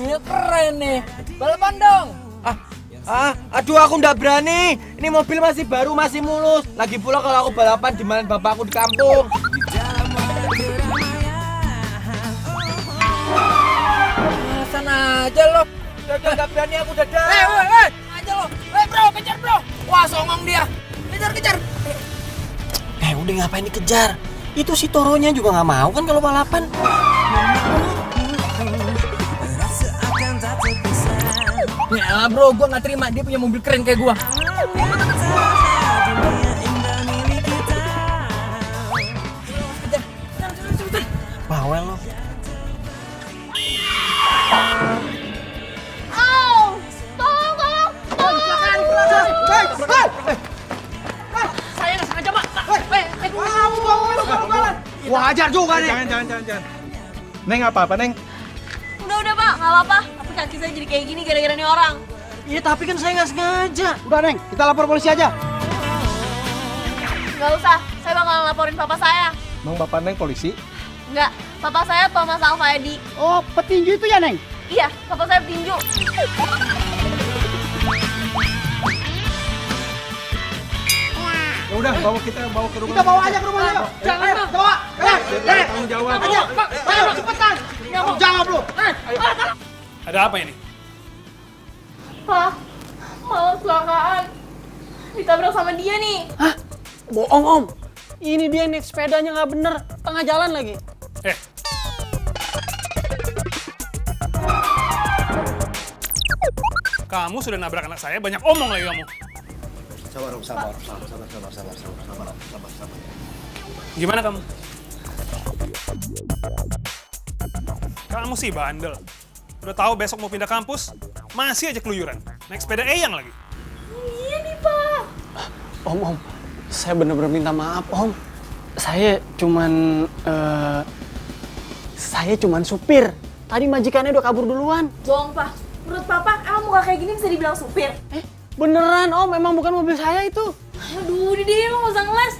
mobilnya keren nih. Balapan dong. Aduh aku nggak berani. Ini mobil masih baru, masih mulus. Lagi pula kalau aku balapan dimana bapakku di kampung. Sana aja lo. Dadah nggak berani aku dadah. Aja lo. Bro, kejar bro. Wah songong dia. Kejar. Udah ngapain dikejar? Itu si Toronya juga nggak mau kan kalau balapan. Ya bro, gua nggak terima dia punya mobil keren kayak gua. Bawel lo. Saya nggak sengaja pak. Wajar juga nih. Jangan. Neng apa Neng? Udah pak, nggak apa-apa. Tapi kaki saya jadi kayak gini gara-gara nih orang. Iya tapi kan saya nggak sengaja. Udah Neng, kita lapor polisi aja. Nggak usah, saya bakalan laporin papa saya. Emang bapak Neng polisi? Nggak, papa saya Thomas Alfayadi. Oh, petinju itu ya Neng? Iya, papa saya petinju. Ya udah, bawa ke rumah. Kita bawa aja ke rumahnya. Jangan bang. Bawa. Tanggung jawab. Ayo cepetan. Jangan lu. Ada apa ini? Pak, malah kecelakaan. Ditabrak sama dia nih. Bohong om, ini dia naik sepedanya nggak bener, tengah jalan lagi. Kamu sudah nabrak anak saya, banyak omong lagi kamu. Sabar. Gimana kamu? Kamu sih bandel. Udah tahu besok mau pindah kampus, masih aja keluyuran. Naik sepeda Eyang lagi. Iya nih pak. Om, saya bener-bener minta maaf om. Saya cuman supir. Tadi majikannya udah kabur duluan. Bohong pak. Menurut papa, emang muka kayak gini bisa dibilang supir? Beneran om, emang bukan mobil saya itu. Aduh, udah deh, lo nggak usah ngeles.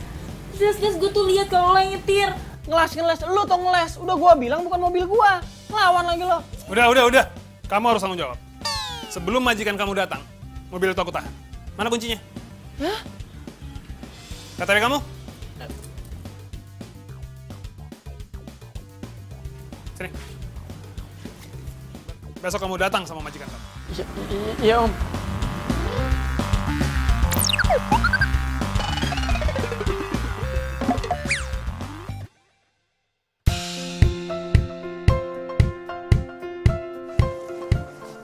Jelas-jelas gue tuh lihat kalau lo yang nyetir. Ngeles, lu tuh ngeles. Udah gua bilang bukan mobil gua. Lawan lagi lo. Udah. Kamu harus tanggung jawab. Sebelum majikan kamu datang, mobil itu aku tahan. Mana kuncinya? Hah? KTP kamu? Sini. Besok kamu datang sama majikan kamu. Iya om.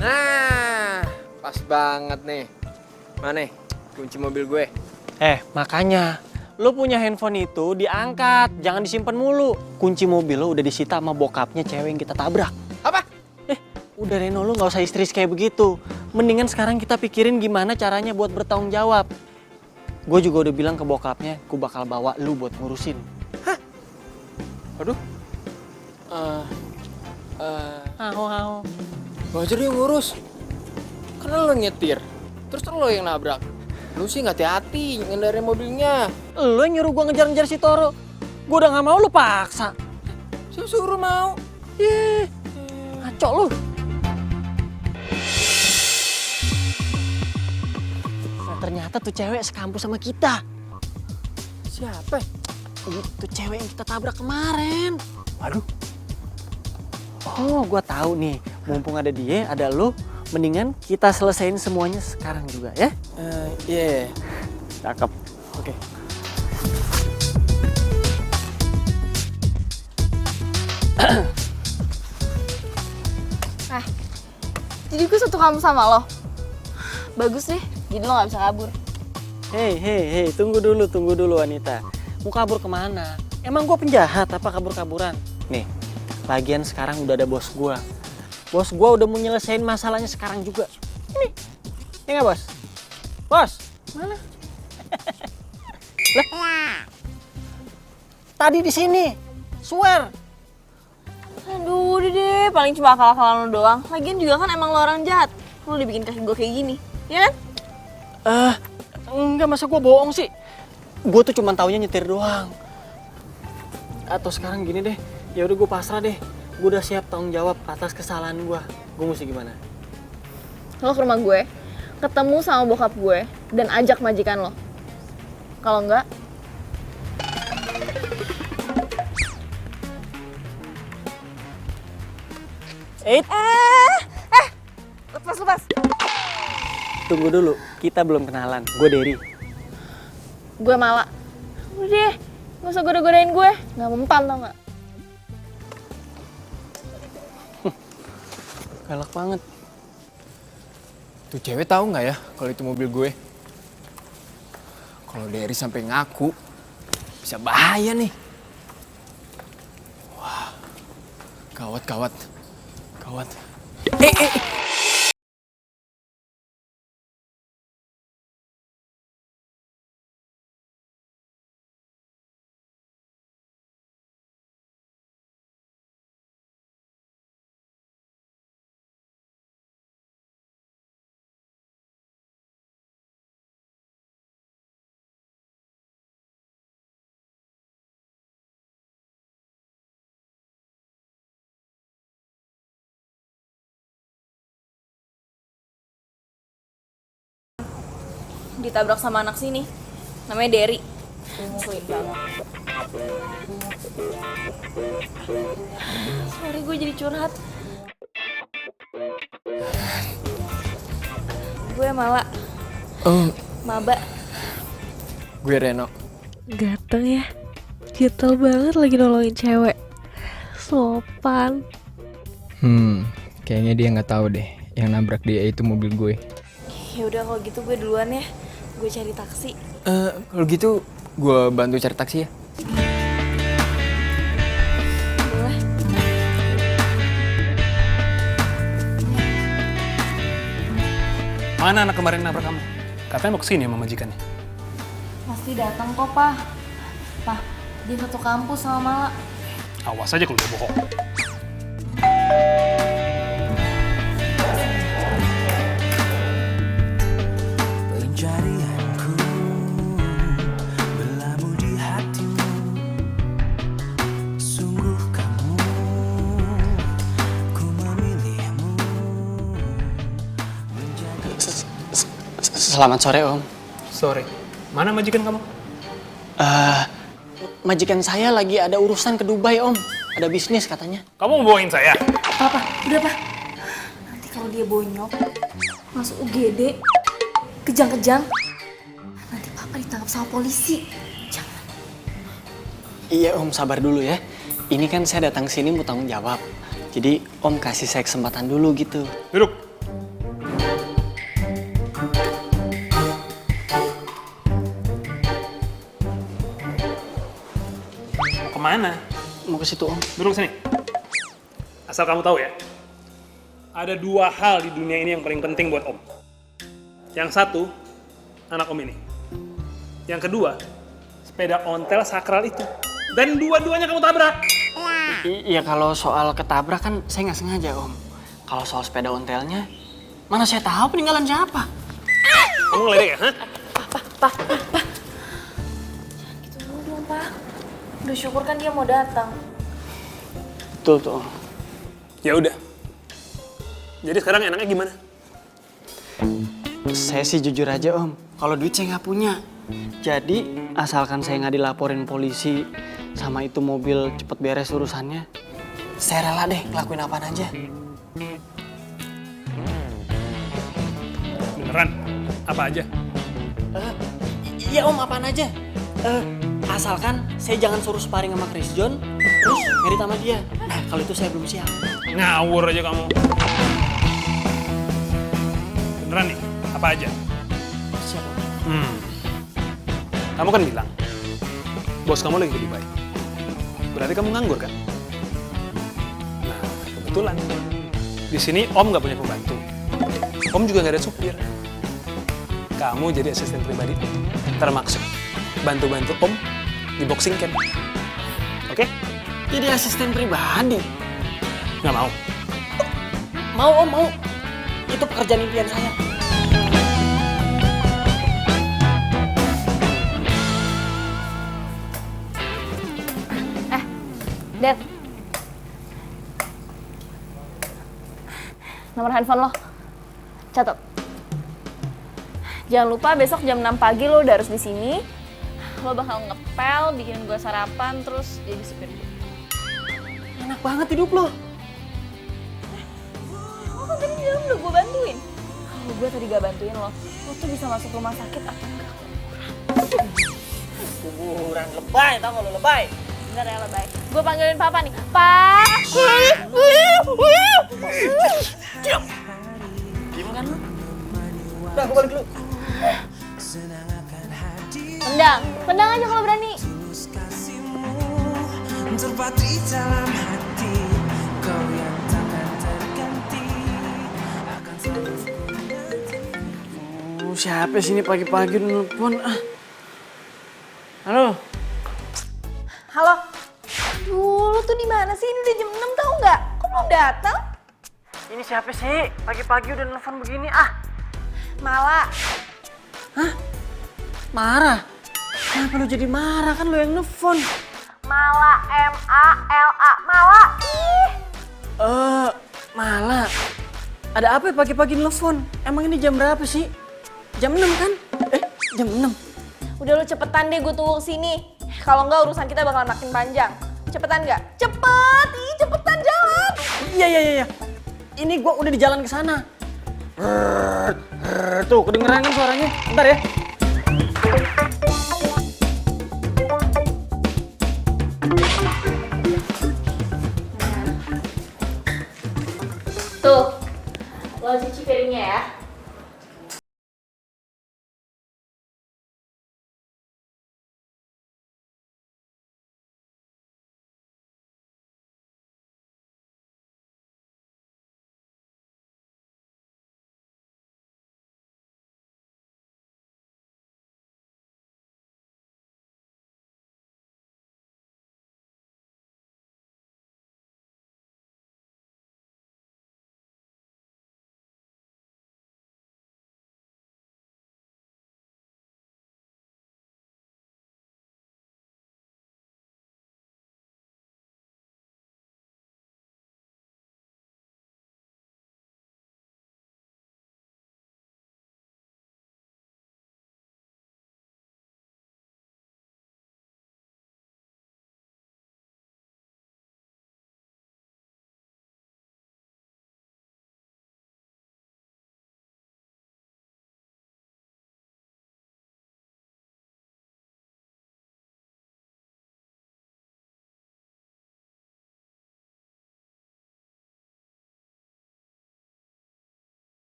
Nah, pas banget nih. Mana kunci mobil gue? Makanya lu punya handphone itu diangkat, jangan disimpan mulu. Kunci mobil lo udah disita sama bokapnya cewek yang kita tabrak. Apa? Udah Reno, lu nggak usah histeris kayak begitu. Mendingan sekarang kita pikirin gimana caranya buat bertanggung jawab. Gue juga udah bilang ke bokapnya, gue bakal bawa lu buat ngurusin. Aduh. Aho. Wajar dia ngurus. Karena lo nyetir. Terus lo yang nabrak. Lu sih nggak hati-hati ngendarin mobilnya. Lu yang nyuruh gue ngejar-ngejar si Toro. Gue udah nggak mau, lu paksa. Suruh mau. Ngaco lu. Nah, ternyata tuh cewek sekampus sama kita. Siapa? Itu cewek yang kita tabrak kemarin. Waduh. Oh, gua tahu nih. Mumpung ada dia, ada lu, mendingan kita selesain semuanya sekarang juga ya. Iya. Cakep. Oke. Jadi gue satu kamu sama lo. Bagus deh, jadi lo gak bisa kabur. Hei, tunggu dulu wanita. Mau kabur kemana? Emang gua penjahat apa kabur-kaburan? Nih, lagian sekarang udah ada bos gua. Bos gua udah mau nyelesain masalahnya sekarang juga. Ini, ya nggak bos? Bos, mana? Lah, tadi di sini, swear. Aduh, udah deh, paling cuma akal-akalan lo doang. Lagian juga kan emang lo orang jahat. Lo dibikin kaki gue kayak gini, ya kan? Enggak, masa gue bohong sih? Gue tuh cuma taunya nyetir doang. Atau sekarang gini deh, ya udah gue pasrah deh. Gue udah siap tanggung jawab atas kesalahan gue. Gue mesti gimana? Lo ke rumah gue, ketemu sama bokap gue, dan ajak majikan lo. Kalau enggak, lepas. Tunggu dulu, kita belum kenalan. Gue Derry. Gue Mala. Udah deh, gak usah goda-godain gue. Gak mempan tau gak? Galak banget. Tuh cewek tahu nggak ya kalau itu mobil gue? Kalau Derry sampai ngaku, bisa bahaya nih. Wah, gawat. Eh. Ditabrak sama anak sini. Namanya Derry. Ngeselin banget. Sorry, gue jadi curhat. Gue Mala. Maba. Gue Reno. Ganteng ya. Gatel banget lagi nolongin cewek. Sopan. Kayaknya dia nggak tahu deh yang nabrak dia itu mobil gue. Ya udah kalau gitu gue duluan ya. Gue cari taksi. Kalau gitu gue bantu cari taksi ya. Boleh. Mana anak kemarin nabrak kamu? Katanya mau kesini sama majikannya. Pasti datang kok, Pak. Pak, dia satu kampus sama Mala. Awas aja kalau dia bohong. Pencarianku berlabuh di hatimu. Sungguh kamu, ku memilihmu. Selamat sore, Om. Sore. Mana majikan kamu? Majikan saya lagi ada urusan ke Dubai, Om. Ada bisnis katanya. Kamu mau bohongin saya? Papa, udah Pak. Nanti kalau dia bonyok, masuk UGD, kejang-kejang, nanti Papa ditangkap sama polisi. Jangan. Iya, Om, sabar dulu ya. Ini kan saya datang sini mau tanggung jawab. Jadi, Om kasih saya kesempatan dulu gitu. Duduk. Kemana? Mau ke situ, Om. Duduk sini. Asal kamu tahu ya, ada dua hal di dunia ini yang paling penting buat Om. Yang satu, anak Om ini. Yang kedua, sepeda ontel sakral itu. Dan dua-duanya kamu tabrak. Iya, kalau soal ketabrak kan saya nggak sengaja, Om. Kalau soal sepeda ontelnya, mana saya tahu peninggalan siapa? Kamu ngeledek ya, hah? Gitu dulu dong, Pak. Udah syukur kan dia mau datang. Betul tuh, Om. Ya udah. Jadi sekarang enaknya gimana? Saya sih jujur aja, Om. Kalau duit saya nggak punya. Jadi, asalkan saya nggak dilaporin polisi sama itu mobil cepet beres urusannya, saya rela deh ngelakuin apaan aja. Beneran? Apa aja? Iya, Om, apaan aja. Asalkan saya jangan suruh sparring sama Chris John, terus ngerit sama dia. Nah, kalau itu saya belum siap. Ngawur aja kamu. Beneran nih? Apa aja? Siap, Om. Kamu kan bilang, bos kamu lagi ke Dubai. Berarti kamu nganggur kan? Nah, kebetulan. Di sini Om nggak punya pembantu. Om juga nggak ada supir. Kamu jadi asisten pribadi Om. Termaksud bantu-bantu Om di boxing camp. Oke? Jadi asisten pribadi. Nggak mau? Mau, Om, mau. Itu pekerjaan impian saya. Dad. nomor handphone lo. Catat. Jangan lupa besok jam 6 pagi lo udah harus di sini. Lo bakal ngepel, bikinin gue sarapan, terus jadi supir gue. Enak banget hidup lo. Lo kan tadi di dalam udah gue bantuin. Kalau gue tadi gak bantuin lo tuh bisa masuk rumah sakit atau enggak? Kuburan lebay, tau gak lo lebay? Bener ya lebay. Gue panggilin papa nih. Pak! Diam kan lo? Udah, aku balik dulu. Tendang aja kalau berani. Terpatri dalam hati, kau yang takkan terganti akan selalu. Siapa sih ini pagi-pagi nelfon? Halo. Halo. Duh, lu tuh di mana sih? Ini udah jam 6 tau nggak? Kok belum datang? Ini siapa sih? Pagi-pagi udah nelfon begini Mala. Hah? Marah? Kenapa lu jadi marah? Kan lu yang nelfon. Mala, M-A-L-A. Mala. Ih. Mala. Ada apa ya pagi-pagi nelfon? Emang ini jam berapa sih? Jam 6 kan? Jam 6. Udah lu cepetan deh gue tunggu sini. Kalau enggak urusan kita bakalan makin panjang. Cepetan nggak? Cepet! Ih, cepetan jalan! Iya. Ini gua udah di jalan ke sana. Tuh, kedengeran kan suaranya? Bentar ya. Tuh, lo cuci piringnya ya.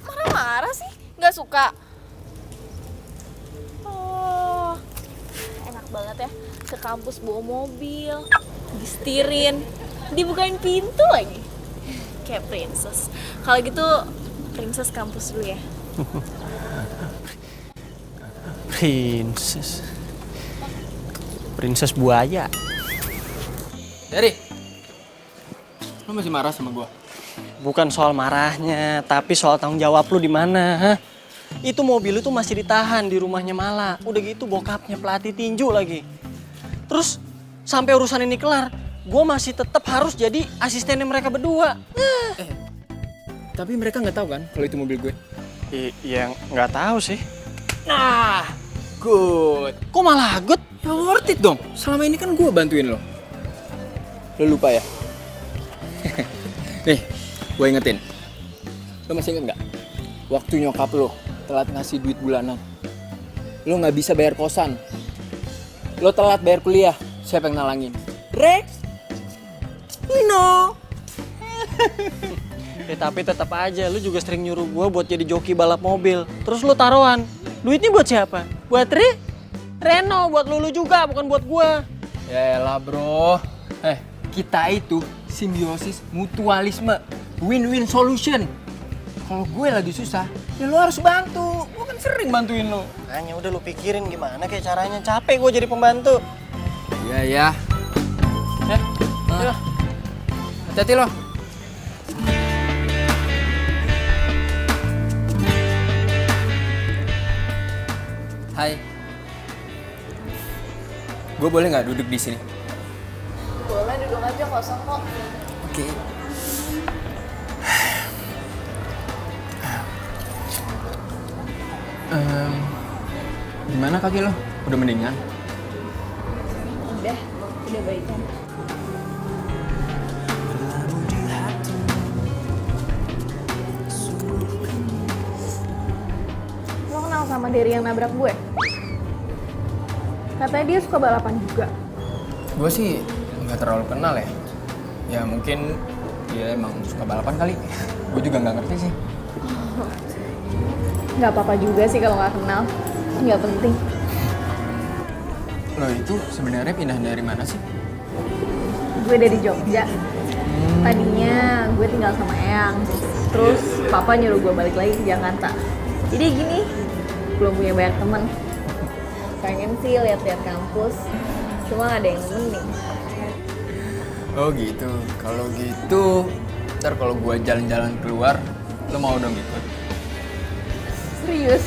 Marah-marah sih? Nggak suka? Oh, enak banget ya ke kampus bawa mobil, disetirin, dibukain pintu lagi. Kayak princess. Kalau gitu, princess kampus dulu ya. Princess buaya. Dari, lu masih marah sama gua? bukan soal marahnya, tapi soal tanggung jawab lu di mana, ha? Itu mobil itu masih ditahan di rumahnya Mala. Udah gitu bokapnya pelatih tinju lagi. Terus sampai urusan ini kelar, gue masih tetap harus jadi asistennya mereka berdua. Tapi mereka nggak tahu kan kalau itu mobil gue. Iya nggak tahu sih. Nah, good. Kok malah good? Ya worth it dong. Selama ini kan gue bantuin lo. Lo lupa ya? Nih, gue ingetin. Lo masih inget nggak? Waktu nyokap lo telat ngasih duit bulanan. Lo nggak bisa bayar kosan. Lo telat bayar kuliah. Siapa yang nalangin? Rex? No. Tapi tetap aja, lu juga sering nyuruh gue buat jadi joki balap mobil. Terus lu taruhan. Duitnya buat siapa? Buat Reno, buat lu juga, bukan buat gue. Yaelah bro. Kita itu simbiosis mutualisme. Win-win solution. Kalau gue lagi susah, ya lo harus bantu. Gue kan sering bantuin lo. Hanya udah lu pikirin gimana kayak caranya. Capek gue jadi pembantu. Iya ya. Hati-hati lo. Hai. Gue boleh nggak duduk di sini? Boleh, duduk aja, kosong kok. Oke. Gimana kaki lo? Udah mendingan? Udah baikan. Lo kenal sama Derry yang nabrak gue? Katanya dia suka balapan juga. Gue sih nggak terlalu kenal ya. Ya mungkin dia emang suka balapan kali. Gue juga nggak ngerti sih. Nggak apa-apa juga sih kalau nggak kenal. Nggak penting. Lo itu sebenarnya pindah dari mana sih? Gue dari Jogja. Tadinya gue tinggal sama Eyang. Terus papa nyuruh gue balik lagi ke Jakarta. Jadi gini, belum punya banyak temen. Pengen sih lihat-lihat kampus. Cuma nggak ada yang nemenin. Oh gitu. Kalau gitu, ntar kalau gue jalan-jalan keluar, lo mau dong ikut? Serius?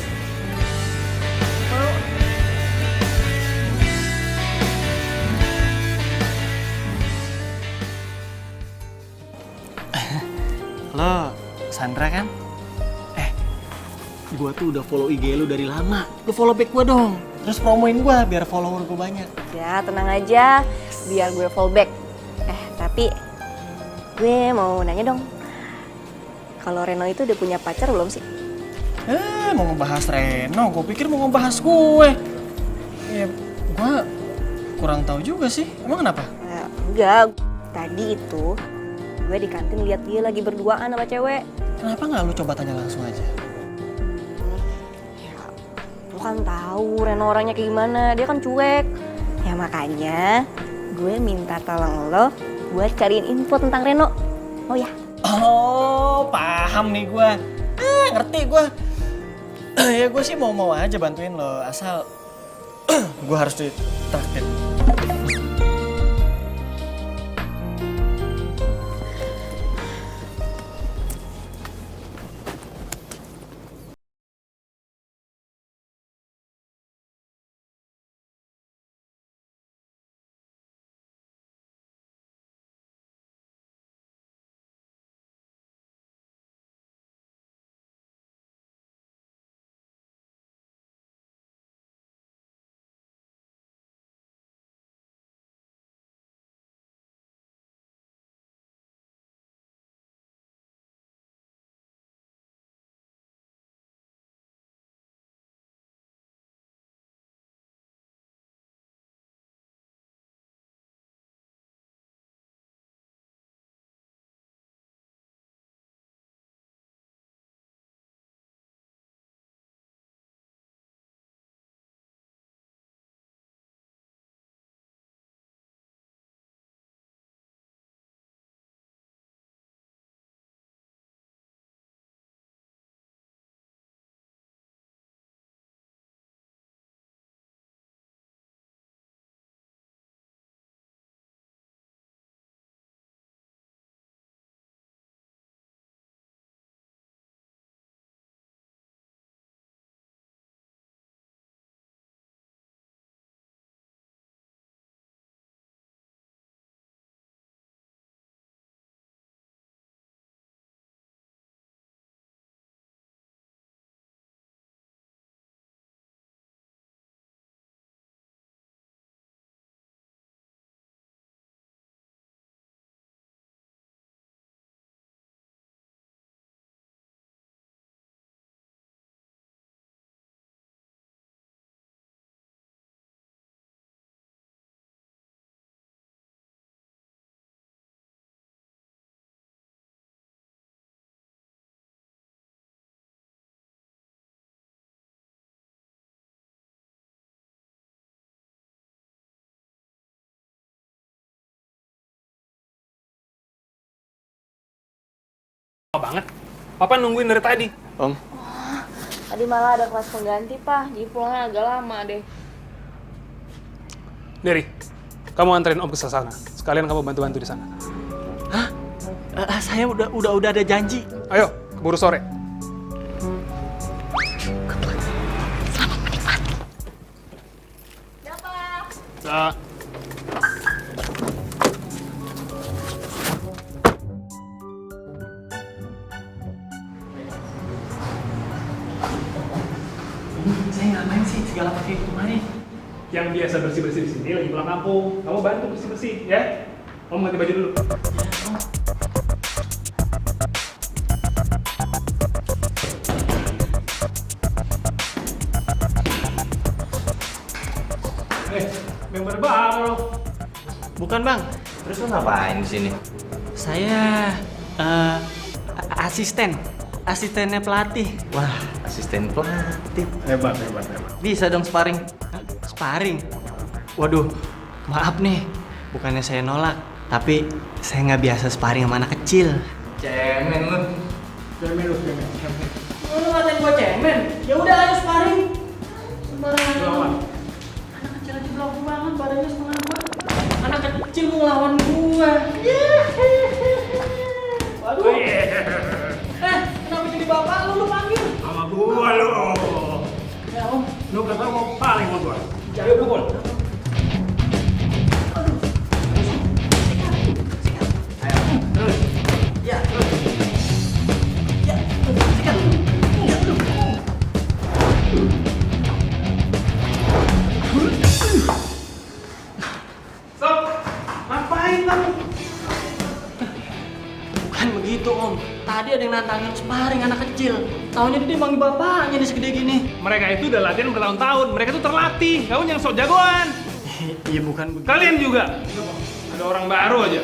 Lo, Sandra kan? Gue tuh udah follow IG lu dari lama. Lu follow back gue dong. Terus promoin gue biar follower gue banyak. Ya tenang aja, biar gue fallback. Tapi gue mau nanya dong, kalau Reno itu udah punya pacar belum sih? Mau ngebahas Reno, gue pikir mau ngebahas gue. Ya, gue kurang tahu juga sih. Emang kenapa? Enggak, tadi itu gue di kantin lihat dia lagi berduaan sama cewek. Kenapa nggak lu coba tanya langsung aja? Ya, lu kan tahu Reno orangnya kayak gimana, dia kan cuek. Ya makanya gue minta tolong lo buat cariin info tentang Reno. Oh ya? Oh, paham nih gue. Ngerti gue. Ya gue sih mau aja bantuin lo, asal gue harus ditraktir. Lama banget. Papa nungguin dari tadi. Om, Tadi malah ada kelas pengganti, Pak. Jadi pulangnya agak lama deh. Dery, kamu anterin Om ke sana. Sekalian kamu bantu-bantu di sana. saya udah ada janji. Ayo, keburu sore. Ya, Pak. Nah, Saya ngapain sih segala pakai kemari? yang biasa bersih-bersih di sini lagi pulang kampung. Kamu bantu bersih-bersih, ya. Om ganti baju dulu. Member baru. Bukan bang, Terus lu ngapain di sini? saya asistennya pelatih. Wah, asisten pelatih. Hebat. Bisa dong sparring. Sparring. Waduh, maaf nih, bukannya saya nolak, tapi saya nggak biasa sparring sama anak kecil. Cemen lu. Lu ngatain gua cemen? Ya udah ayo sparring. Sembarangan. Anak kecil aja belagu banget, badannya setengah gua. Anak kecil mau ngelawan gua. Waduh. Kenapa jadi bapak lu panggil? Sama gua lu. Ya om. Lu kata mau paling sama gua. Ayo pukul. Stop. Ngapain kamu? Bukan begitu om. Tadi ada yang nantangin sparring anak kecil. Taunya dia manggil bapaknya nih segede gini. Mereka itu udah latihan bertahun-tahun. Mereka tuh terlatih. Kamu yang sok jagoan. Iya bukan begitu. Kalian juga. Ada orang baru aja.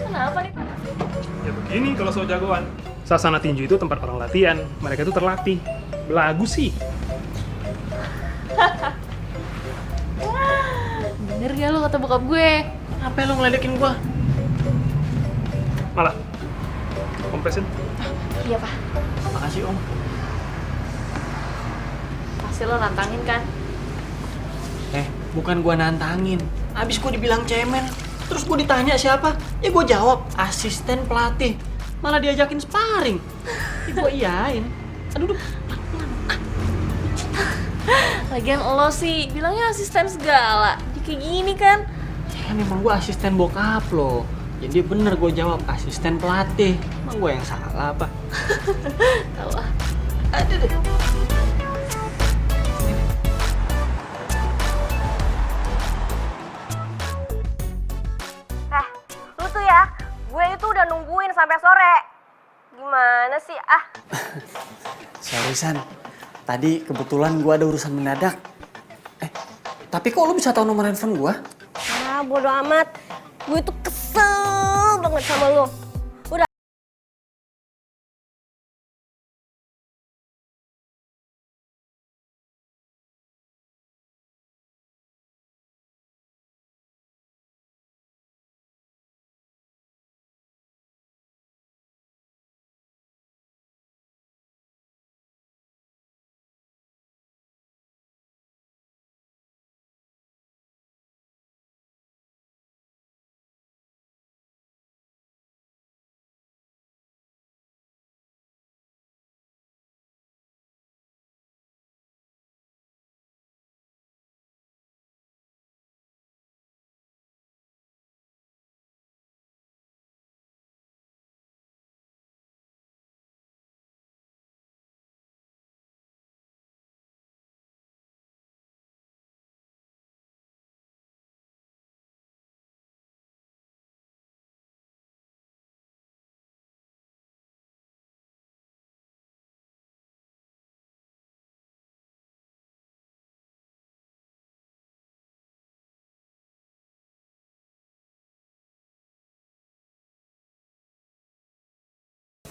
Kenapa nih, Pak? Ya begini kalau sok jagoan. Sasana tinju itu tempat orang latihan. Mereka itu terlatih. Belagu sih. Bener gak lu kata bokap gue? Apa lu ngeledekin gua? Malah. Kompresin. Iya, Pak. Makasih om. Pasti lo nantangin kan? Bukan gua nantangin. Abis gua dibilang cemen, terus gua ditanya siapa? Ya gua jawab asisten pelatih. Malah diajakin sparring. Ya gua iyain. Aduh, Lagian lo sih bilangnya asisten segala. Jadi kayak gini kan? kan emang gua asisten bokap lo. Jadi bener gua jawab asisten pelatih. Emang gua yang salah apa? Tahu ah. Aduh deh. Lu tuh ya, gue itu udah nungguin sampai sore. Gimana sih? Sorry San, tadi kebetulan gua ada urusan mendadak. Tapi kok lu bisa tahu nomor handphone gua? Bodo amat. Gue tuh kesel banget sama lu.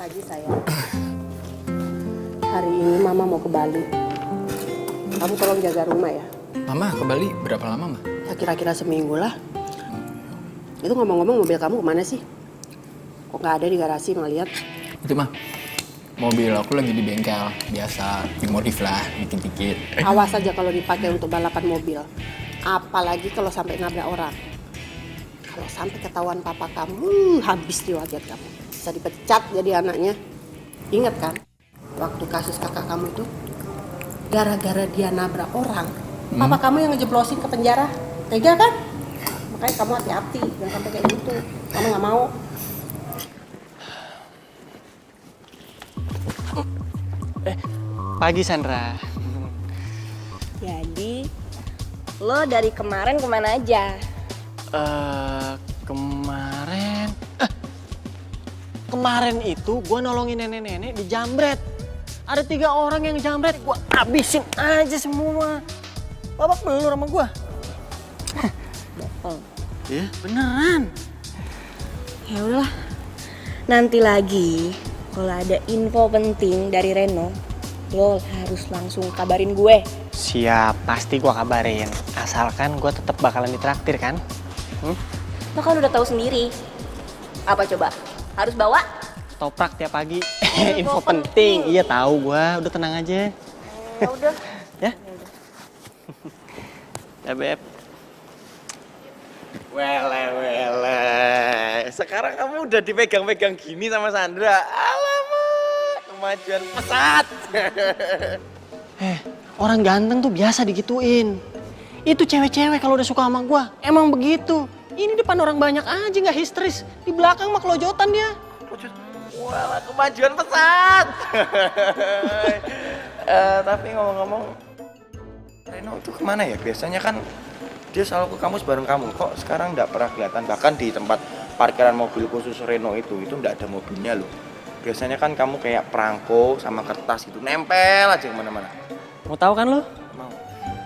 Pagi sayang. Hari ini Mama mau ke Bali. Kamu tolong jaga rumah ya. Mama ke Bali berapa lama, Ma? Ya kira-kira seminggu lah. Itu ngomong-ngomong mobil kamu kemana sih? Kok nggak ada di garasi ngeliat? Itu mah mobil aku lagi di bengkel, biasa dimodif lah dikit-dikit. Awas aja kalau dipakai untuk balapan mobil. Apalagi kalau sampai nabrak orang. Kalau sampai ketahuan papa kamu, habis di wajah kamu. Bisa dipecat jadi anaknya. Ingat kan? Waktu kasus kakak kamu itu, gara-gara dia nabrak orang, papa kamu yang ngejeblosin ke penjara. Tega kan? Makanya kamu hati-hati, jangan sampai kayak gitu. Kamu nggak mau. Pagi Sandra. Jadi, lo dari kemarin kemana aja? Kemarin itu gue nolongin nenek-nenek di jambret. Ada 3 orang yang jambret, gue habisin aja semua. Babak belur sama gue. Bohong. Iya, beneran. Ya udahlah. Nanti lagi kalau ada info penting dari Reno, lo harus langsung kabarin gue. Siap, pasti gue kabarin. Asalkan gue tetap bakalan ditraktir kan? Lo kan udah tahu sendiri. Apa coba? Harus bawa? Toprak tiap pagi. Info penting. Iya tahu gue. Udah tenang aja. Ya udah. Ya. Ya Beb. Wele. Sekarang kamu udah dipegang-pegang gini sama Sandra. Alamak, kemajuan pesat. Orang ganteng tuh biasa digituin. Itu cewek-cewek kalau udah suka sama gue. Emang begitu. Ini depan orang banyak aja nggak histeris. Di belakang mah kelojotan dia. Wah, kemajuan pesat. Tapi ngomong-ngomong, Reno itu kemana ya? Biasanya kan dia selalu ke kampus bareng kamu. Kok sekarang nggak pernah kelihatan? Bahkan di tempat parkiran mobil khusus Reno itu nggak ada mobilnya loh. Biasanya kan kamu kayak perangko sama kertas gitu, nempel aja kemana-mana. Mau tahu kan lo? Mau.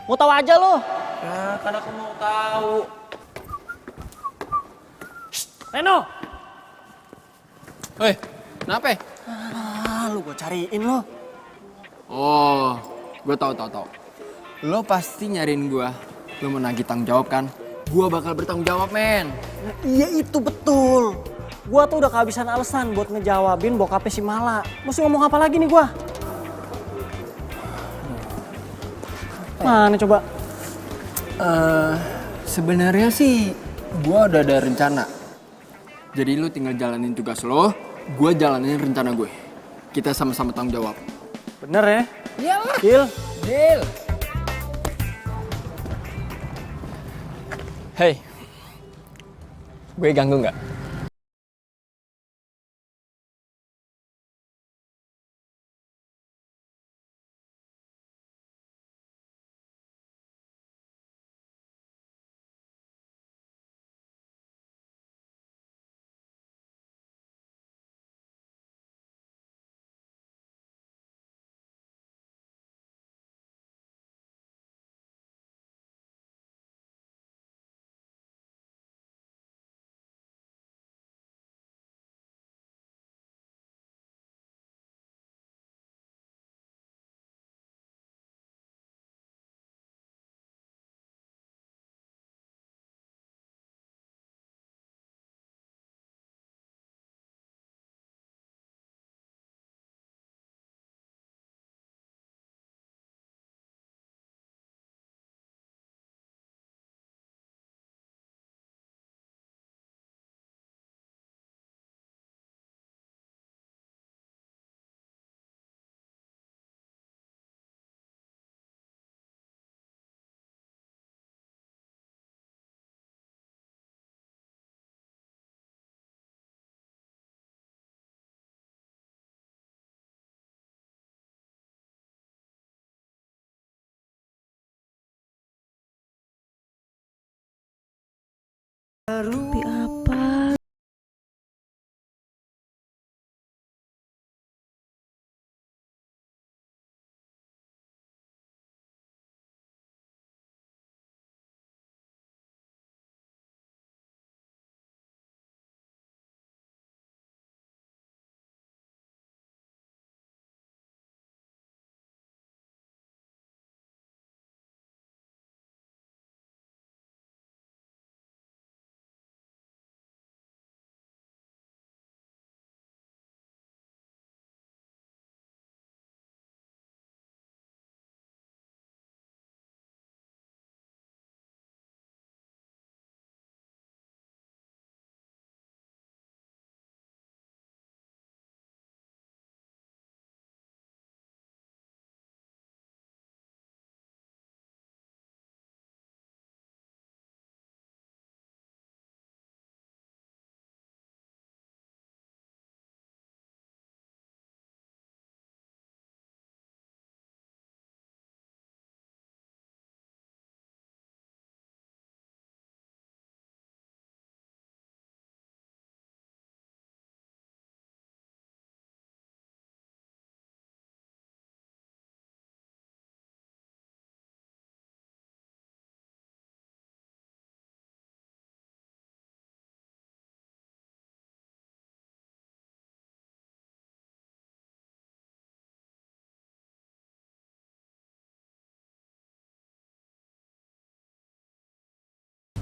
Mau tahu aja lo. Ya, kan aku mau tahu. Reno. Hei, kenapa? Lu gue cariin lo. Oh, gue tahu. Lo pasti nyariin gue. Lo mau nagih tanggung jawab kan? Gue bakal bertanggung jawab, men. Iya itu betul. Gua tuh udah kehabisan alasan buat ngejawabin bokapnya si Mala. Mesti ngomong apa lagi nih gua? Mana coba? Sebenarnya sih gue udah ada rencana. Jadi lo tinggal jalanin tugas lo, gue jalanin rencana gue. Kita sama-sama tanggung jawab. Bener ya? Iyalah. Deal. Hey, gue ganggu nggak?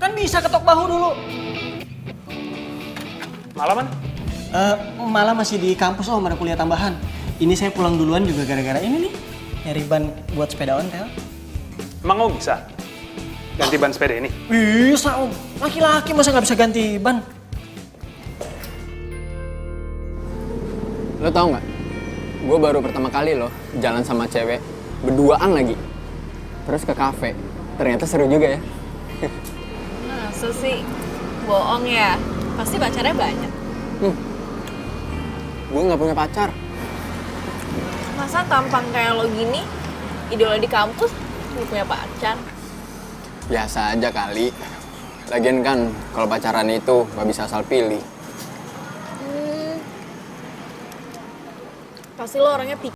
Kan bisa ketok bahu dulu. Malah mana? Malah masih di kampus om, ada kuliah tambahan. Ini saya pulang duluan juga gara-gara ini nih. Nyari ban buat sepeda ontel. Emang kamu bisa ganti ban sepeda ini? Bisa om, laki-laki masa nggak bisa ganti ban? Lo tau nggak? Gue baru pertama kali loh jalan sama cewek berduaan lagi. Terus ke kafe. Ternyata seru juga ya. Masa sih? Bohong ya? Pasti pacarnya banyak. Gue nggak punya pacar. Masa tampang kayak lo gini, idola di kampus, lo punya pacar? Biasa aja kali. Lagian kan kalau pacaran itu nggak bisa asal pilih. Pasti lo orangnya pikir.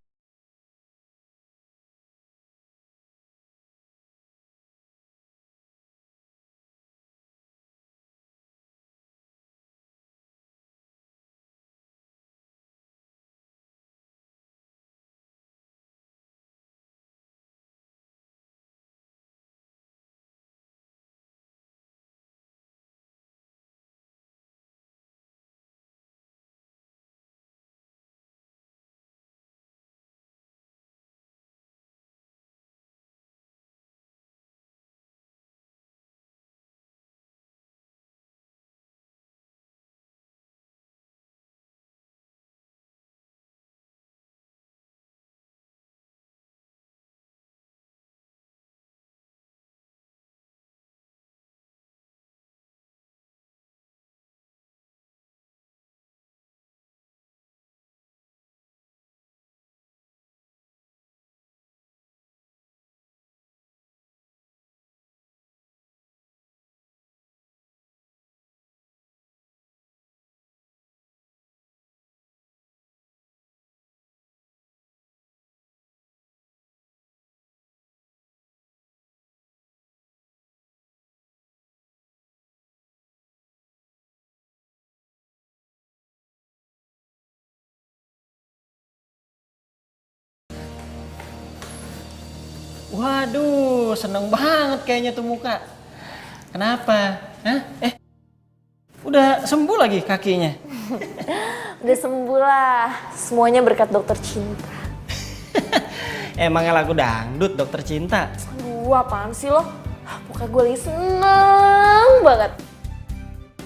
Waduh, seneng banget kayaknya tuh muka. Kenapa? Hah? Udah sembuh lagi kakinya? Udah sembuh lah. Semuanya berkat dokter cinta. Emangnya lagu dangdut dokter cinta? Aduh, apaan sih lo? Pokoknya gue lagi seneng banget.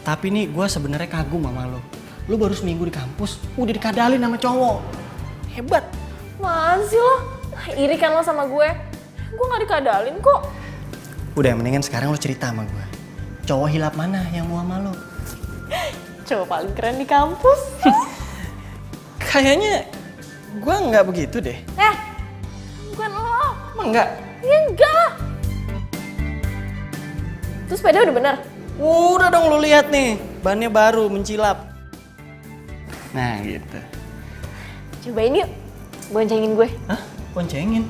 Tapi nih gue sebenarnya kagum sama lo. Lo baru seminggu di kampus, udah dikadalin sama cowok. Hebat. Apaan sih lo? Iri kan lo sama gue? Gue gak dikadalin kok. Udah mendingan sekarang lo cerita sama gue. Cowok hilap mana yang mau sama lo? Cowok paling keren di kampus. Kayaknya gue nggak begitu deh. Bukan lo. Emang enggak? Ya enggak lah. Terus sepeda udah bener? Udah dong lo lihat nih, bannya baru mencilap. Nah gitu. Cobain yuk, boncengin gue. Hah? Boncengin?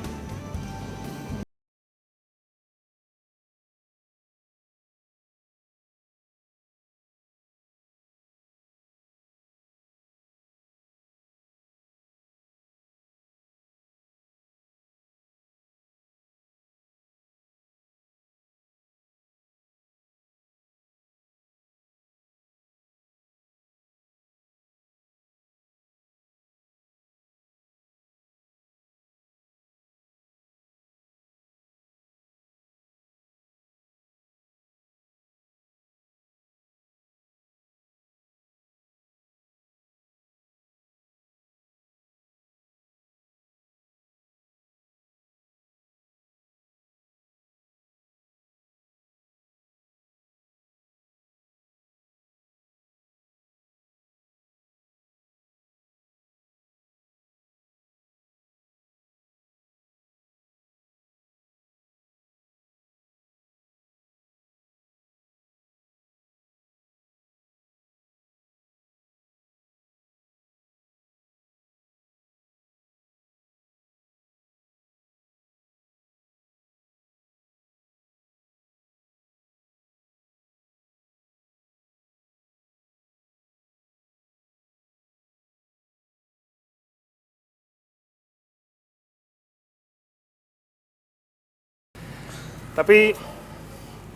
Tapi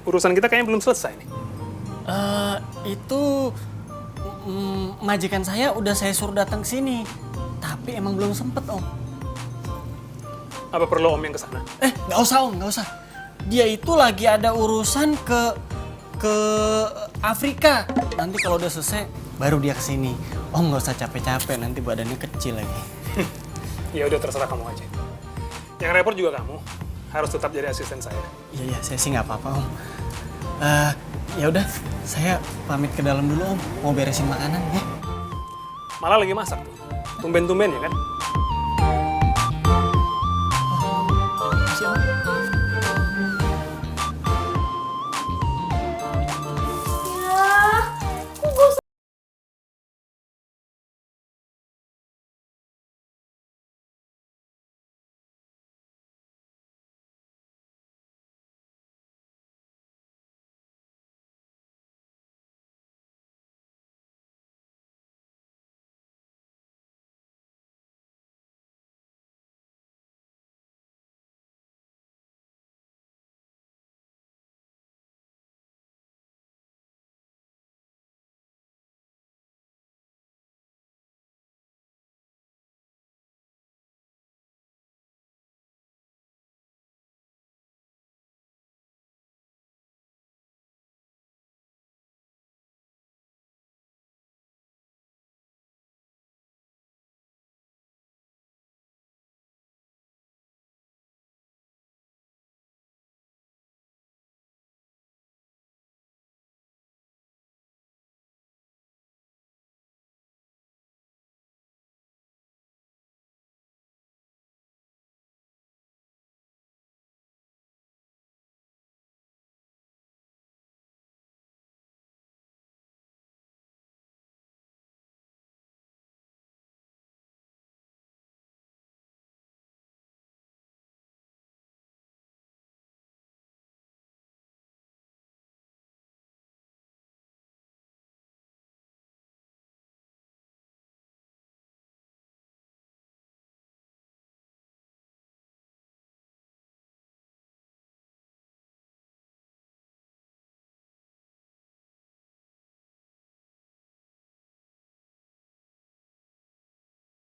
Urusan kita kayaknya belum selesai nih. Itu majikan saya udah saya suruh datang ke sini. Tapi emang belum sempet, Om. Apa perlu Om yang kesana? Nggak usah, Om, nggak usah. Dia itu lagi ada urusan ke Afrika. Nanti kalau udah selesai baru dia kesini. Om nggak usah capek-capek, nanti badannya kecil lagi. Ya udah terserah kamu aja. Yang repot juga kamu. Harus tetap jadi asisten saya. Iya, saya sih nggak apa-apa, Om. Ya udah, saya pamit ke dalam dulu, Om. Mau beresin makanan, ya. Malah lagi masak tuh. Tumben-tumben ya kan?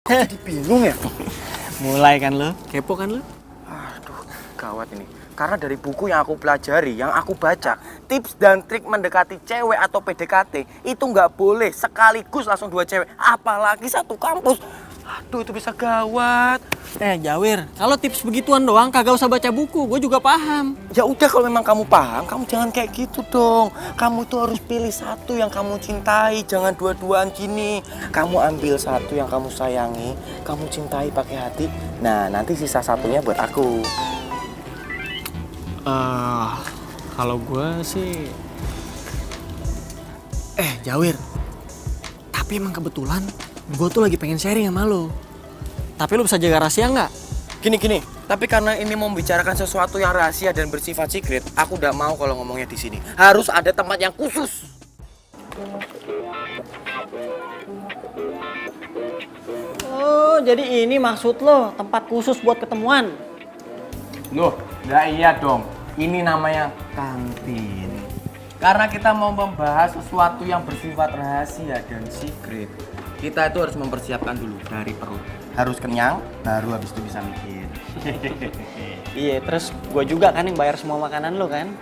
Jadi bingung ya? Mulai kan lo? Kepo kan lo? Aduh, gawat ini. Karena dari buku yang aku pelajari, yang aku baca, tips dan trik mendekati cewek atau PDKT itu nggak boleh sekaligus langsung 2 cewek, apalagi satu kampus. Aduh, itu bisa gawat. Jawir, kalau tips begituan doang kagak usah baca buku, gue juga paham. Ya udah, kalau memang kamu paham, kamu jangan kayak gitu dong. Kamu tuh harus pilih satu yang kamu cintai, jangan dua-duaan gini. Kamu ambil satu yang kamu sayangi, kamu cintai pakai hati. Nah, nanti sisa satunya buat aku. Kalau gue sih... Jawir, tapi emang kebetulan gue tuh lagi pengen sharing sama lo. Tapi lo bisa jaga rahasia nggak? Gini, tapi karena ini mau membicarakan sesuatu yang rahasia dan bersifat secret, aku udah mau kalau ngomongnya di sini. Harus ada tempat yang khusus. Oh, jadi ini maksud lo, tempat khusus buat ketemuan? Loh, nggak iya dong. Ini namanya kantin. Karena kita mau membahas sesuatu yang bersifat rahasia dan secret, kita itu harus mempersiapkan dulu dari perut. Harus kenyang, baru habis itu bisa mikir. Iya, terus gue juga kan yang bayar semua makanan lo kan?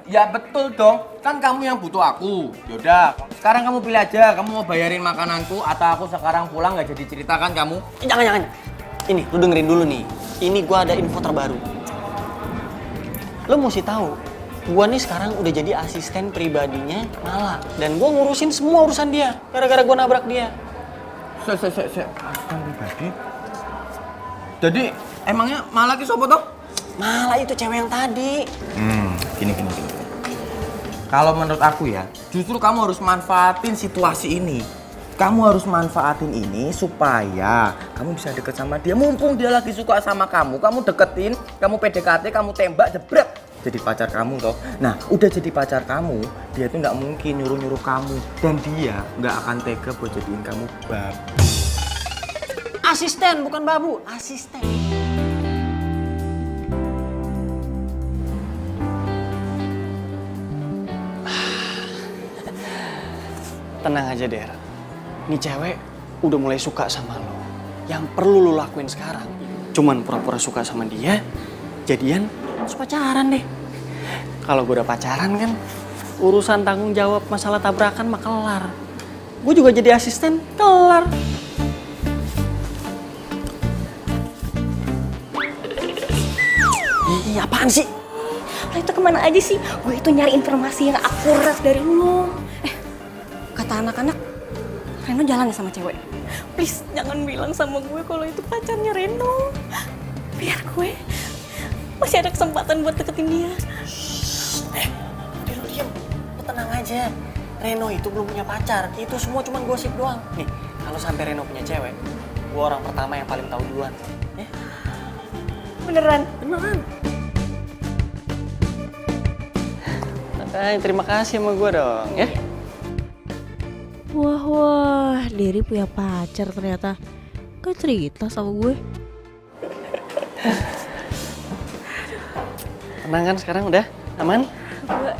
Ya betul dong, kan kamu yang butuh aku. Yaudah, sekarang kamu pilih aja, kamu mau bayarin makananku atau aku sekarang pulang nggak jadi cerita kan kamu? Jangan. Ini, lu dengerin dulu nih. Ini gue ada info terbaru. Lo mesti tahu, gue nih sekarang udah jadi asisten pribadinya Mala. Dan gue ngurusin semua urusan dia, gara-gara gue nabrak dia. Asisten pribadi? Jadi, emangnya Mala ki sopo toh? Mala itu cewek yang tadi. Gini. Kalau menurut aku ya, justru kamu harus manfaatin situasi ini. Kamu harus manfaatin ini supaya kamu bisa deket sama dia. Mumpung dia lagi suka sama kamu deketin, kamu PDKT, kamu tembak, jebret. Jadi pacar kamu toh. Nah, udah jadi pacar kamu, dia tuh nggak mungkin nyuruh-nyuruh kamu. Dan dia nggak akan tega buat jadiin kamu babu. Asisten, bukan babu. Asisten. Tenang aja, Der. Ini cewek udah mulai suka sama lo. Yang perlu lo lakuin sekarang, cuman pura-pura suka sama dia, jadian, terus pacaran deh. Kalau gue udah pacaran kan, urusan tanggung jawab masalah tabrakan mah kelar. Gue juga jadi asisten, kelar. Ih, apaan sih? Lo itu kemana aja sih? Gue itu nyari informasi yang akurat dari lo. Kata anak-anak, Reno jalan ya sama cewek. Please, jangan bilang sama gue kalau itu pacarnya Reno. Biar gue masih ada kesempatan buat deketin dia. Udah lu diem, lu tenang aja. Reno itu belum punya pacar, itu semua cuma gosip doang. Nih, kalau sampai Reno punya cewek, gue orang pertama yang paling tahu duluan. Ya? Beneran? Beneran. Makanya terima kasih sama gue dong, ya. Wah, Derry punya pacar ternyata. Gak cerita sama gue. Tenang kan sekarang udah? Aman? Gue...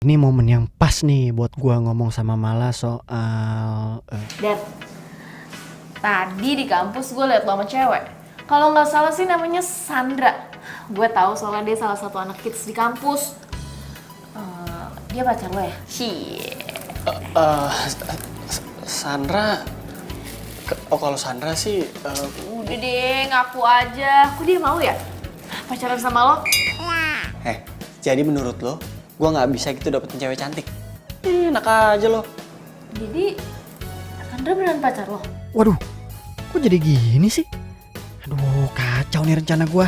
Ini momen yang pas nih buat gua ngomong sama Mala soal... Dan tadi di kampus gue liat lo sama cewek. Kalau nggak salah sih namanya Sandra. Gue tahu soalnya dia salah satu anak kids di kampus. Dia pacar lo ya? Sandra... Oh kalau Sandra sih... Udah deh, ngaku aja. Kok dia mau ya pacaran sama lo? Jadi menurut lo, gua nggak bisa gitu dapetin cewek cantik? Enak aja lo. Jadi Sandra beneran pacar lo? Waduh, kok jadi gini sih? Aduh, kacau nih rencana gua.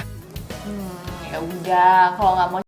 Ya udah, kalau nggak mau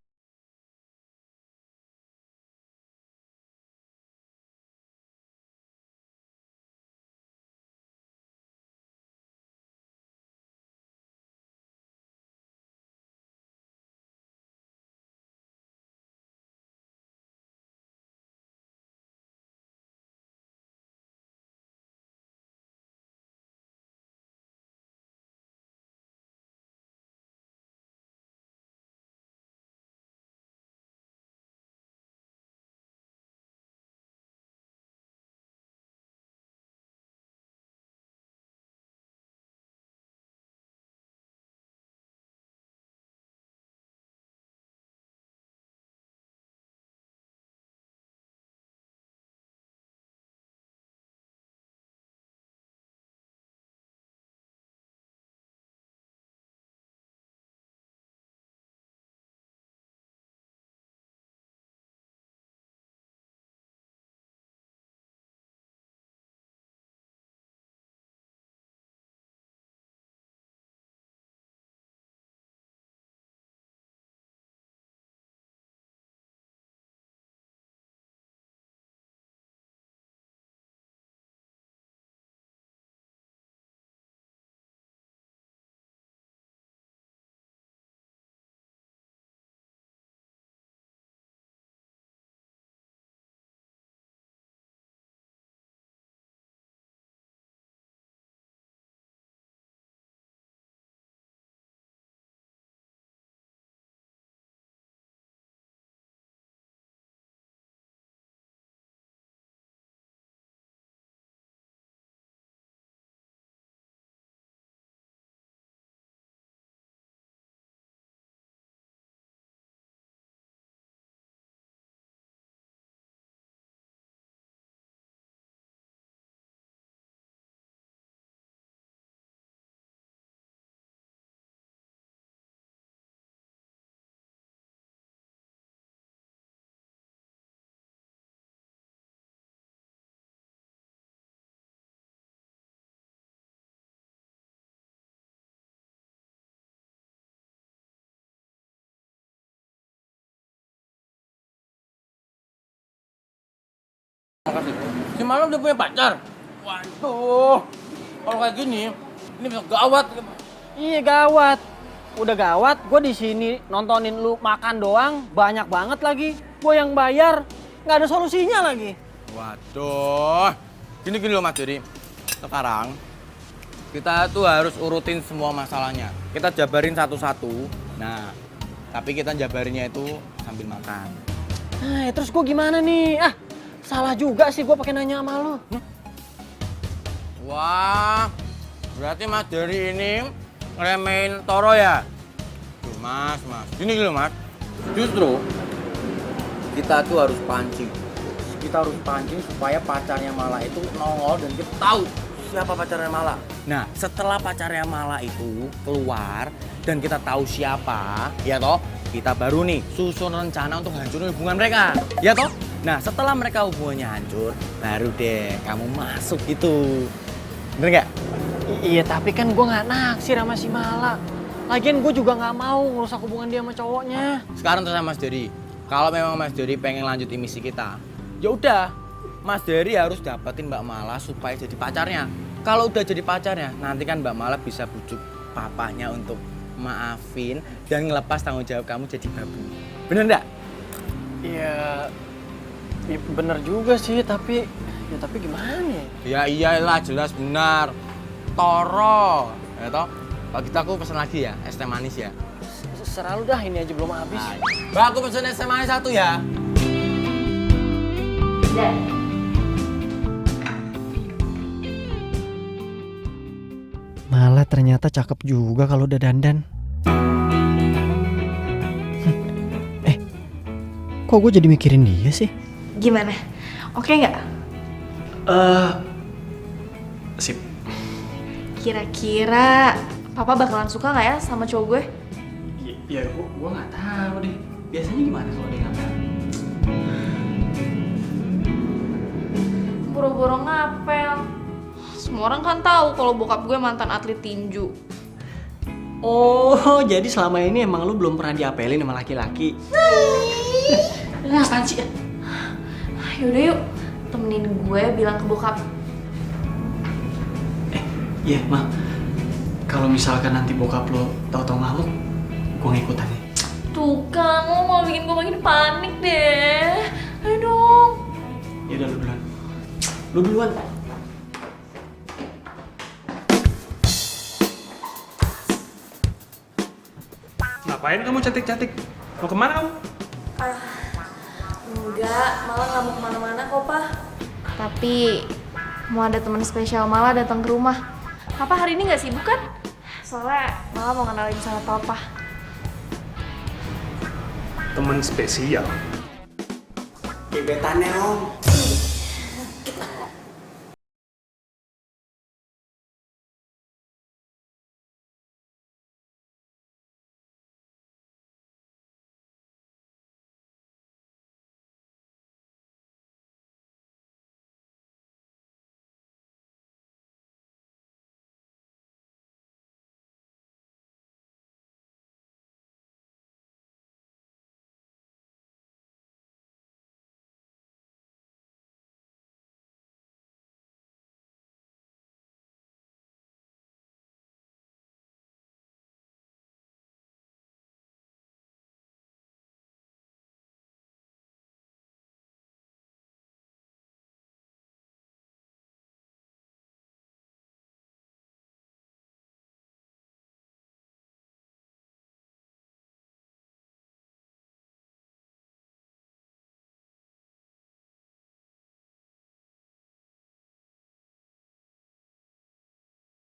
Makasih. Si Malam udah punya pacar? Waduh. Kalau kayak gini, ini bisa gawat. Iya gawat. Udah gawat, gue di sini nontonin lu makan doang, banyak banget lagi. Gue yang bayar, nggak ada solusinya lagi. Waduh. Gini loh Mas Jerry. Sekarang kita tuh harus urutin semua masalahnya. Kita jabarin satu-satu. Nah, tapi kita jabarinnya itu sambil makan. Nah, terus gue gimana nih? Salah juga sih gue pakai nanya sama lu. Wah, berarti Mas Jerry ini ngeremehin Toro ya? Tuh Mas. Gini loh Mas. Justru kita tuh harus pancing. Kita harus pancing supaya pacarnya Mala itu nongol dan kita tahu siapa pacarnya Mala. Nah, setelah pacarnya Mala itu keluar dan kita tahu siapa, ya toh, kita baru nih susun rencana untuk hancurin hubungan mereka, ya toh. Nah, setelah mereka hubungannya hancur, baru deh kamu masuk gitu. Bener nggak? Iya, tapi kan gue nggak naksir sama si Mala. Lagian gue juga nggak mau ngerusak hubungan dia sama cowoknya. Sekarang terserah Mas Jerry. Kalau memang Mas Jerry pengen lanjutin misi kita, ya udah, Mas Jerry harus dapetin Mbak Mala supaya jadi pacarnya. Kalau udah jadi pacarnya, nanti kan Mbak Mala bisa bujuk papahnya untuk maafin dan ngelepas tanggung jawab kamu jadi babu. Bener nggak? Iya, bener juga sih, tapi gimana ya? Ya iyalah, jelas benar. Toro, ya toh. Kalau gitu aku pesen lagi ya, es teh manis ya. Serah lu dah, ini aja belum habis. Nah, Mbak, aku pesen es teh manis 1 ya. Mala ternyata cakep juga kalau udah dandan. Kok gue jadi mikirin dia sih? Gimana? Oke nggak? Sip. Kira-kira papa bakalan suka nggak ya sama cowok gue? Ya gue nggak tahu deh. Biasanya gimana kalau dia ngapel? Boro-boro ngapel. Semua orang kan tahu kalau bokap gue mantan atlet tinju. Oh, jadi selama ini emang lu belum pernah diapelin sama laki-laki? Ini apaan sih? Yaudah yuk, temenin gue bilang ke bokap. Iya, Ma. Kalau misalkan nanti bokap lo tahu-tahu ngamuk, gue ngikutan ya. Tuh kan, lo mau bikin gue makin panik deh. Ayo dong. Ya udah, lu duluan. Ngapain kamu cantik-cantik? Mau kemana kamu? Enggak, malah nggak mau kemana-mana kok, Pak. Tapi mau ada teman spesial malah datang ke rumah. Papa hari ini nggak sibuk kan? Soalnya malah mau kenalin sama Papa. Temen spesial. Gebetannya om.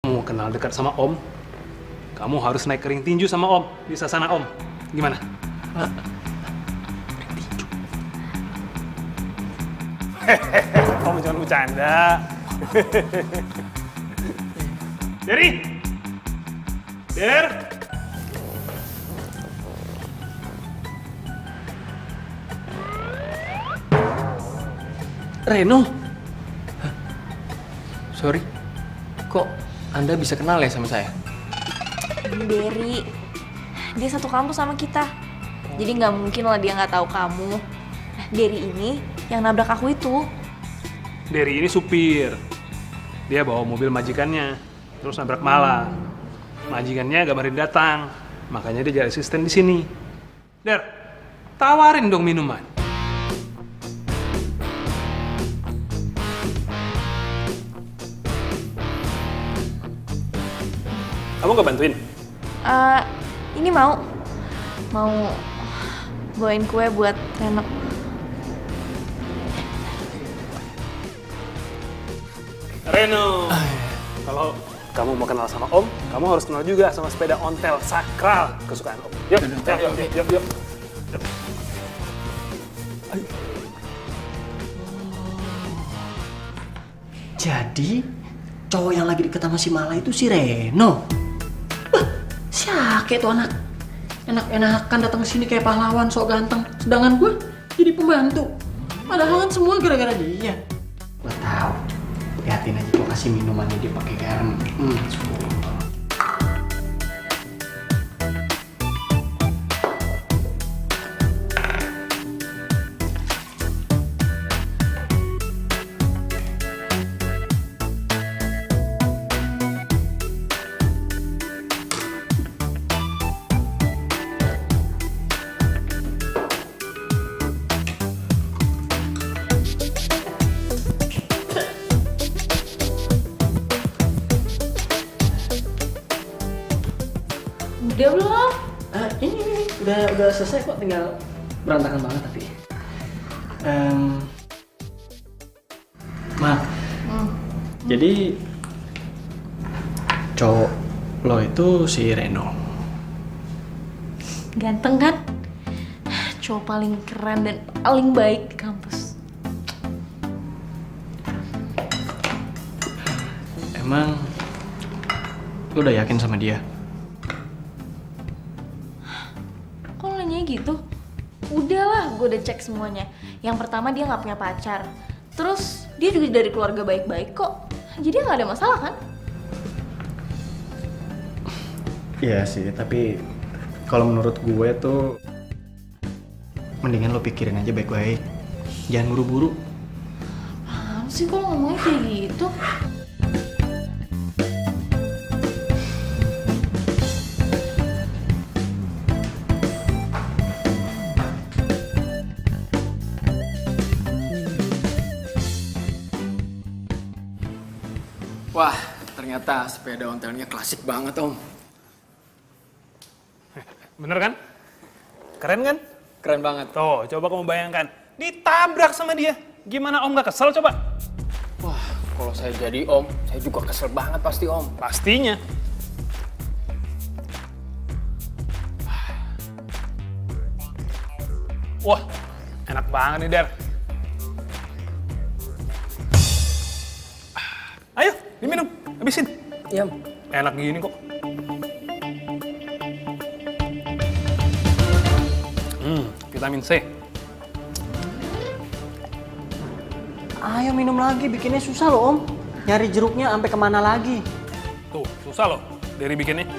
Mau kenal dekat sama Om, kamu harus naik ring tinju sama Om di sasana Om. Gimana? Ring tinju. Om jangan bercanda. Derry! Der! Reno? Hah? Sorry, kok Anda bisa kenal ya sama saya? Ini Derry, dia satu kampus sama kita. Jadi nggak mungkin lah dia nggak tahu kamu. Nah, Derry ini yang nabrak aku itu. Derry ini supir. Dia bawa mobil majikannya, terus nabrak Mala. Majikannya gabarin datang, makanya dia jadi asisten di sini. Der, tawarin dong minuman. Kamu gak bantuin? Ini mau bawain kue buat Reno. Reno, kalau kamu mau kenal sama Om, kamu harus kenal juga sama sepeda ontel sakral kesukaan Om. Yuk, yuk. Jadi cowok yang lagi deket sama si Mala itu si Reno. Siake tuh anak. Enak-enakan datang ke sini kayak pahlawan sok ganteng. Sedangkan gue jadi pembantu. Padahal kan semua gara-gara dia. Gue tahu. Lihatin aja gue kasih minumannya dia pakai garam. Udah belum? Ini udah selesai kok, tinggal berantakan banget tapi. Maaf. Jadi cowok lo itu si Reno. Ganteng kan? Cowok paling keren dan paling baik di kampus. Emang lo udah yakin sama dia? Kok lo nanya gitu? Udahlah, gue udah cek semuanya. Yang pertama dia nggak punya pacar. Terus dia juga dari keluarga baik-baik kok. Jadi nggak ada masalah kan? Iya sih, tapi kalau menurut gue tuh mendingan lo pikirin aja baik-baik. Jangan buru-buru. Apaan sih kok lo ngomongnya kayak gitu? Wah, ternyata sepeda ontelnya klasik banget, Om. Bener kan? Keren kan? Keren banget. Tuh, coba kamu bayangkan. Ditabrak sama dia. Gimana Om gak kesel coba? Wah, kalau saya jadi Om, saya juga kesel banget pasti, Om. Pastinya. Wah, enak banget nih, Der. Ayo, diminum. Habisin. Iya, Enak gini kok. Vitamin C. Ayo minum lagi, bikinnya susah loh Om. Nyari jeruknya sampai kemana lagi? Tuh, susah loh dari bikinnya.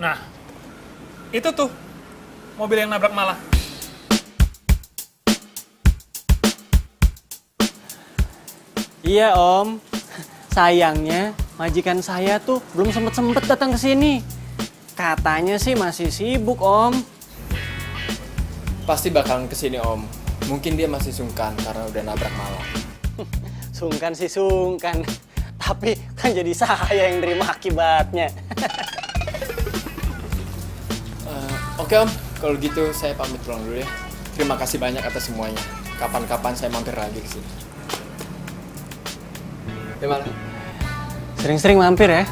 Nah, itu tuh mobil yang nabrak Mala. Iya Om, sayangnya majikan saya tuh belum sempet datang ke sini. Katanya sih masih sibuk Om. pasti bakalan kesini, Om. Mungkin dia masih sungkan karena udah nabrak Mala. Sungkan sih sungkan, tapi kan jadi saya yang nerima akibatnya. Oke, Om. Kalau gitu saya pamit pulang dulu ya. Terima kasih banyak atas semuanya. Kapan-kapan saya mampir lagi ke sini. Gimana? Sering-sering mampir ya.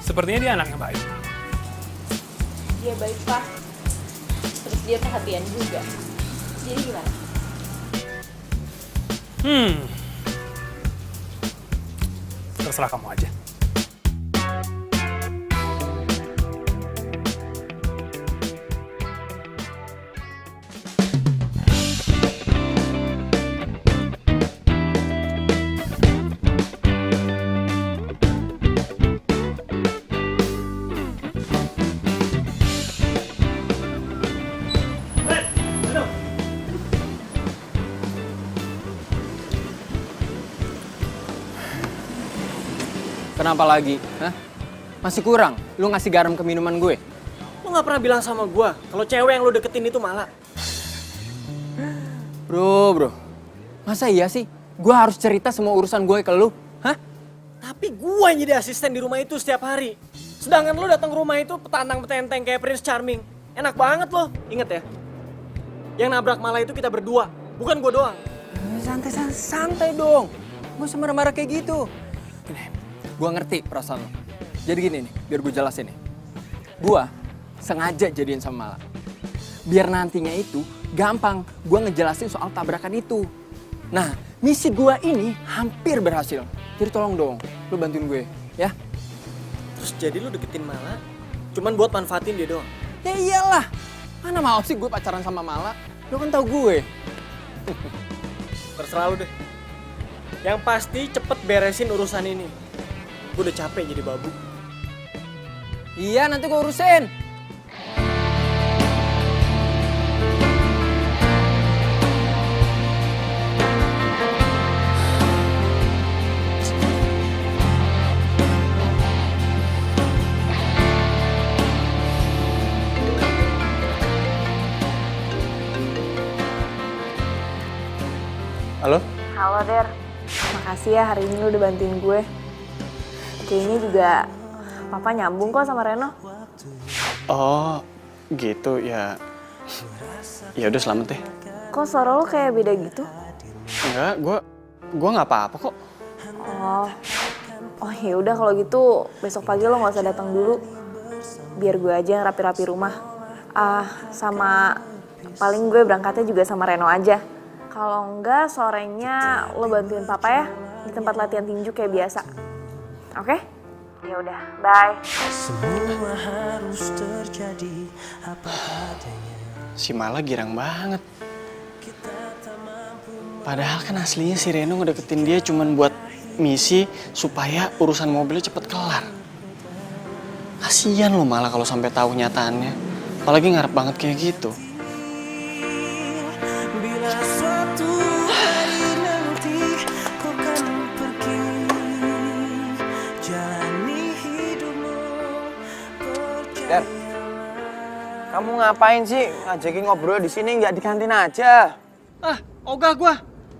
Sepertinya dia anak yang baik. Dia baik, Pak. Terus dia perhatian juga. Jadi gimana? Terserah kamu aja. Kenapa lagi? Hah? Masih kurang? Lu ngasih garam ke minuman gue? Lu gak pernah bilang sama gua kalau cewek yang lu deketin itu malah. Bro, masa iya sih? Gue harus cerita semua urusan gue ke lu? Hah? Tapi gua yang jadi asisten di rumah itu setiap hari. Sedangkan lu datang ke rumah itu petantang-petenteng kayak Prince Charming. Enak banget loh. Ingat ya, yang nabrak malah itu kita berdua, bukan gua doang. Santai dong. Gak usah marah-marah kayak gitu. Gini, gue ngerti perasaan lo. Jadi gini nih, biar gue jelasin nih. Gue sengaja jadian sama Mala. Biar nantinya itu gampang gue ngejelasin soal tabrakan itu. Nah, misi gue ini hampir berhasil. Jadi tolong dong, lo bantuin gue, ya. Terus jadi lu deketin Mala cuman buat manfaatin dia doang? Ya iyalah, mana mau sih gue pacaran sama Mala? Lo kan tau gue. Terserah lu deh. Yang pasti cepet beresin urusan ini. Gue udah capek jadi babu. Iya, nanti gue urusin. Halo? Halo Der, makasih ya hari ini lu udah bantuin gue. Kayaknya juga Papa nyambung kok sama Reno. Oh, gitu ya. Ya udah selamat deh. Kok suara lu kayak beda gitu? Enggak, gua nggak apa-apa kok. Oh ya udah kalau gitu besok pagi lo nggak usah datang dulu. Biar gue aja yang rapi-rapi rumah. Sama paling gue berangkatnya juga sama Reno aja. Kalau enggak sorenya lo bantuin Papa ya di tempat latihan tinju kayak biasa. Oke? Ya udah, bye. Semua harus terjadi apa adanya. Si Mala girang banget. Padahal kan aslinya si Reno ngedeketin dia cuman buat misi supaya urusan mobilnya cepet kelar. Kasian lo Mala kalau sampai tahu nyataannya. Apalagi ngarep banget kayak gitu. Bila suatu hari nanti kau kan pergi, jalani hidupmu Dan, kamu ngapain sih ngajakin ngobrol di sini nggak di kantin aja? Ogah gua.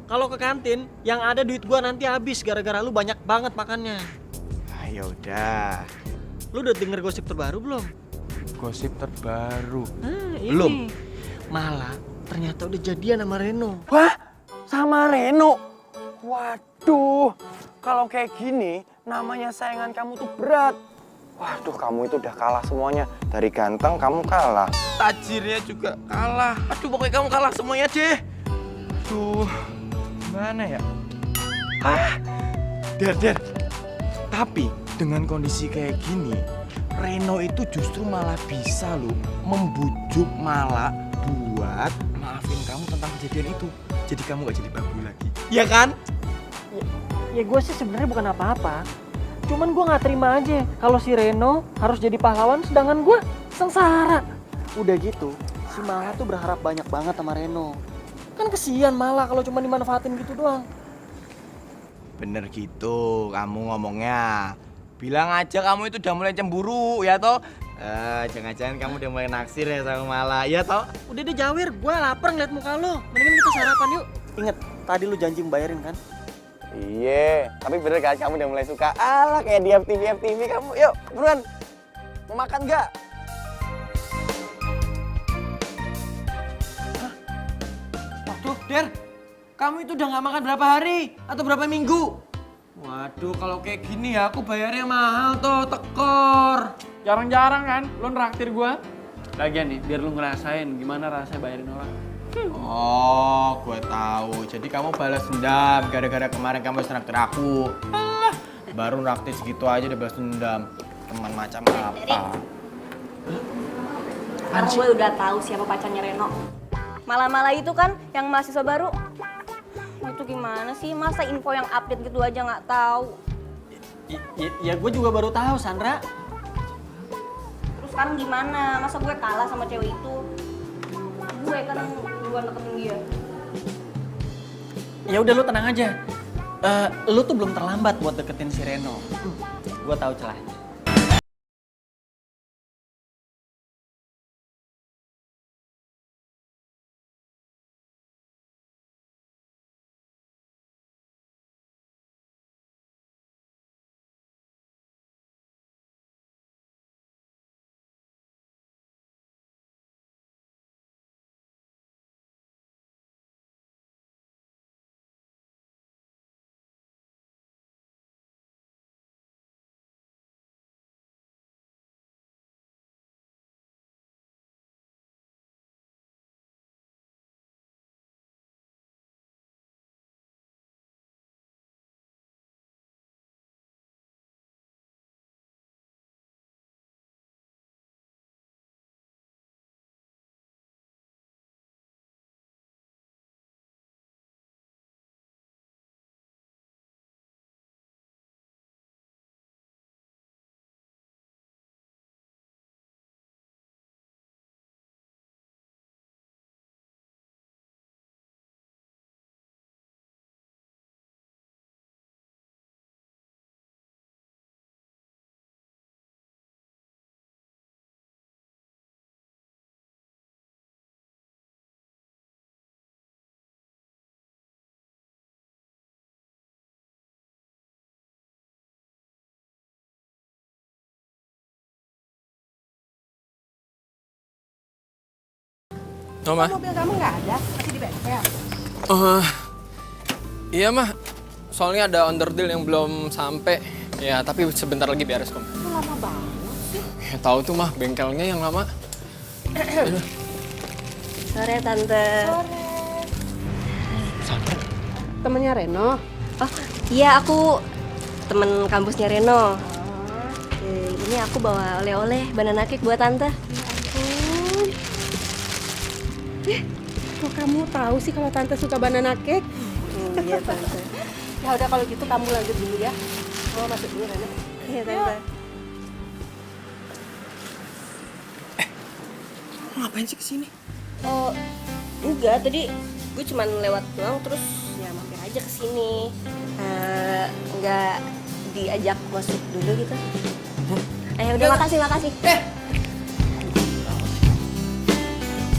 Kalau ke kantin, yang ada duit gua nanti habis gara-gara lu banyak banget makannya. Ya udah. Lu udah denger gosip terbaru belum? Gosip terbaru. Ini. Belum. Malah ternyata udah jadian sama Reno. Wah, sama Reno. Waduh, kalau kayak gini namanya saingan kamu tuh berat. Waduh, kamu itu udah kalah semuanya. Dari ganteng kamu kalah. Tajirnya juga kalah. Aduh, pokoknya kamu kalah semuanya deh. Aduh, gimana ya? Der. Tapi dengan kondisi kayak gini, Reno itu justru malah bisa loh membujuk Mala buat maafin kamu tentang kejadian itu. Jadi kamu gak jadi babu lagi. Iya kan? Ya gue sih sebenarnya bukan apa-apa. Cuman gue nggak terima aja kalau si Reno harus jadi pahlawan sedangkan gue sengsara. Udah gitu, si Mala tuh berharap banyak banget sama Reno. Kan kesian Mala kalau cuma dimanfaatin gitu doang. Bener gitu kamu ngomongnya. Bilang aja kamu itu udah mulai cemburu ya toh. Jangan-jangan kamu udah mulai naksir ya sama Mala ya toh. Udah deh Jawir, gue lapar ngeliat muka lo. Mendingan kita sarapan yuk. Ingat, tadi lu janji membayarin kan? Iya, tapi bener kan kamu udah mulai suka. Alah kayak di FTV kamu. Yuk, buruan. Mau makan nggak? Waduh, Der. Kamu itu udah nggak makan berapa hari? Atau berapa minggu? Waduh, kalau kayak gini ya aku bayarnya mahal tuh, tekor. Jarang-jarang kan lo nraktir gua. Lagian nih, biar lu ngerasain gimana rasanya bayarin orang. Oh, gue tahu. Jadi kamu balas dendam gara-gara kemarin kamu nraktir aku. Baru nraktir segitu aja udah balas dendam. Teman macam apa? Sekarang gue udah tahu siapa pacarnya Reno. Mala-mala itu kan yang mahasiswa baru. Itu gimana sih? Masa info yang update gitu aja nggak tahu? Ya gue juga baru tahu, Sandra. Terus sekarang gimana? Masa gue kalah sama cewek itu? Gue kan duluan deketin dia. Ya udah lu tenang aja. Lu tuh belum terlambat buat deketin si Reno. Gue tahu celahnya. Mah. Mobil kamu nggak ada, masih di bengkel. Iya mah, soalnya ada underdeal yang belum sampai. Ya tapi sebentar lagi beres kok. Itu lama banget sih. Ya tahu tuh mah bengkelnya yang lama. Sore Tante. Sore. Temennya Reno. Oh iya, aku temen kampusnya Reno. Ini aku bawa oleh-oleh banana cake buat Tante. Kok kamu tahu sih kalau Tante suka banana cake? Iya Tante. Ya udah kalau gitu kamu lanjut dulu ya. Mau masuk dulu Reno. Iya Tante. Ngapain sih kesini? Oh enggak, tadi gue cuman lewat doang terus ya mampir aja kesini. Enggak diajak masuk dulu gitu. Ayo udah, makasih.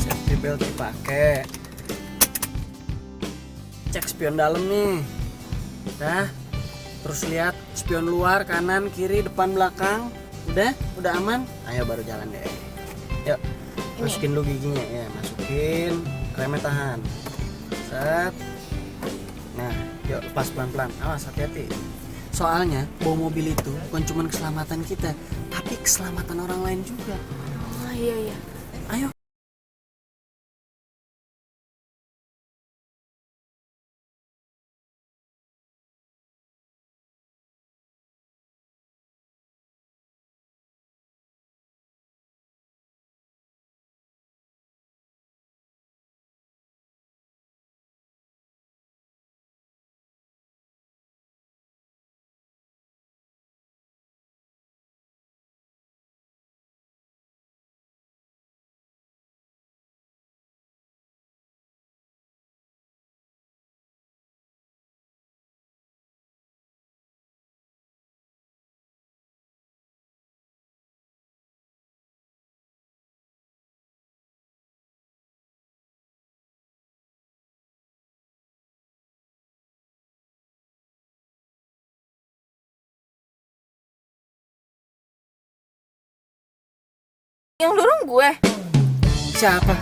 Safety belt dipakai. Cek spion dalam nih. Udah. Terus lihat spion luar, kanan, kiri, depan, belakang. Udah aman. Ayo baru jalan deh. Yuk. Masukin dulu giginya ya, masukin. Remnya tahan. Set. Nah, yuk lepas pelan-pelan. Awas hati-hati. Soalnya bawa mobil itu bukan cuma keselamatan kita, tapi keselamatan orang lain juga. Oh iya. Ayo. Yang dorong gue. Siapa?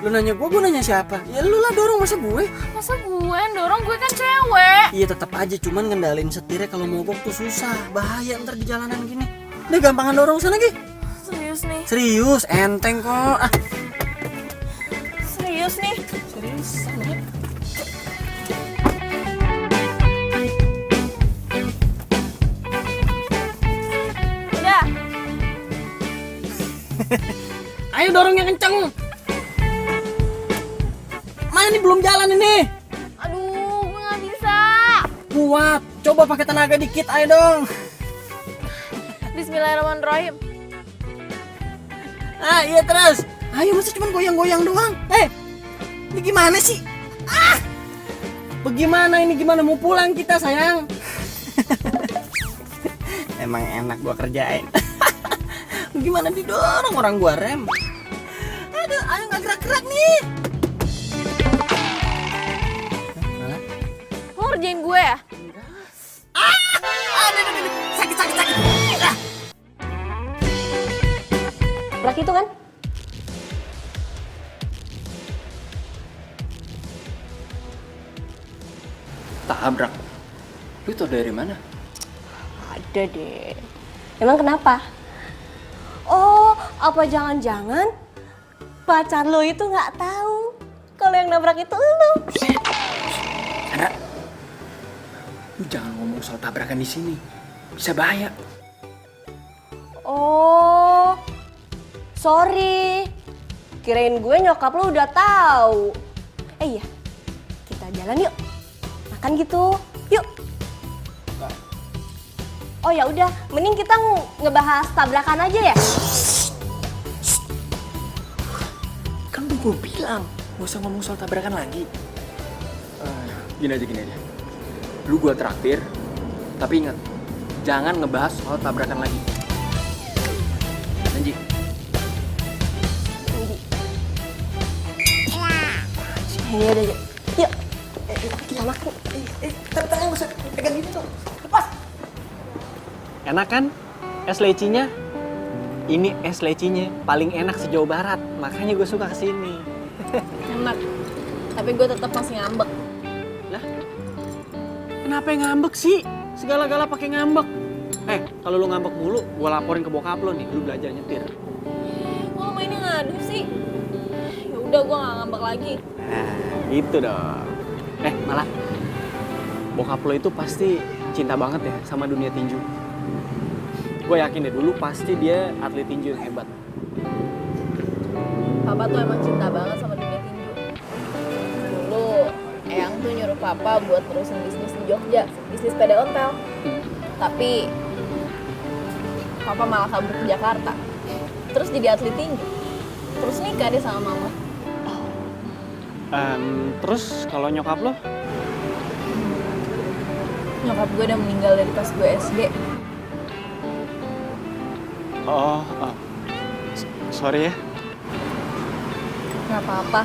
Lu nanya gue nanya siapa? Ya lu lah dorong, masa gue? Masa gue yang dorong, gue kan cewek. Iya tetap aja, cuman ngendalin setirnya kalau mogok tuh susah. Bahaya ntar di jalanan gini. Udah gampangan dorong sana lagi. Serius nih. Serius, enteng kok. Serius nih. Serius. Udah. Ayo dorong yang kenceng. Mana ini belum jalan ini. Aduh, gue gak bisa. Kuat, coba pakai tenaga dikit, ayo dong. Bismillahirrahmanirrahim. Ah iya terus. Ayo masa cuma goyang-goyang doang. Ini gimana sih? Bagaimana ini, gimana mau pulang kita sayang? Emang enak gua kerjain. Gimana didorong orang gua rem. Aduh, ayo nggak gerak-gerak nih. Lo ngerjain gue ya? Aduh, sakit. Berak itu kan? Tabrak. Lu tau dari mana? Ada deh. Emang kenapa? Oh, apa jangan-jangan pacar lo itu nggak tahu kalau yang nabrak itu lo? Sandra, lu jangan ngomong soal tabrakan di sini. Bisa bahaya. Oh, sorry. Kirain gue nyokap lo udah tahu. Iya, kita jalan yuk. Makan gitu, yuk. Oh ya udah, mending kita ngebahas tabrakan aja ya. Kan udah gue bilang, gak usah ngomong soal tabrakan lagi. Gini aja. Lu gue traktir, tapi ingat, jangan ngebahas soal tabrakan lagi. Janji. Ini udah, yuk. Kita makan. Tangan gak usah pegang gini tuh. Lepas. Enak kan es lecinya? Ini es lecinya paling enak se-Jawa Barat, makanya gue suka kesini. Enak. Tapi gue tetap masih ngambek. Lah, kenapa yang ngambek sih? Segala-gala pakai ngambek. Kalau lu ngambek mulu, gue laporin ke bokap lo nih, lu belajar nyetir. Kok lo mainnya ngadu sih? Ya udah gue gak ngambek lagi. Nah, gitu dong. Malah bokap lo itu pasti cinta banget ya sama dunia tinju. Gue yakin deh, dulu pasti dia atlet tinju yang hebat. Papa tuh emang cinta banget sama dunia tinju. Dulu Eyang tuh nyuruh Papa buat terusin bisnis di Jogja, bisnis sepeda ontel. Tapi Papa malah kabur ke Jakarta. Terus jadi atlet tinju. Terus nikah deh sama Mama. Terus kalau nyokap lo? Nyokap gue udah meninggal dari pas gue SD. Sorry ya. Gak apa-apa.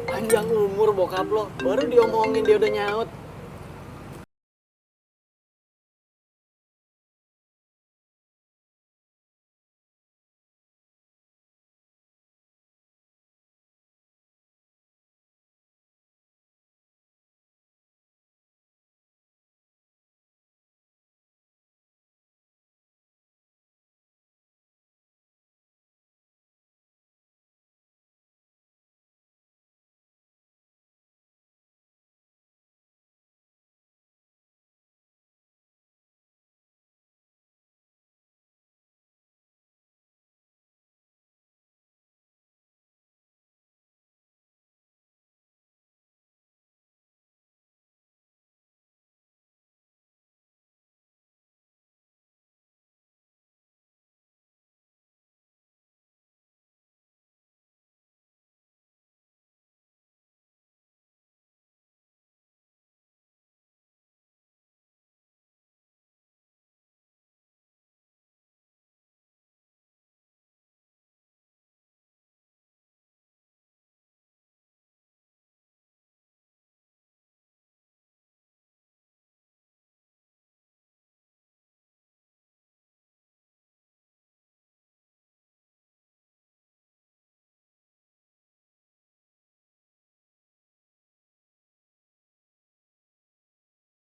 Panjang umur bokap lo, baru diomongin dia udah nyaut.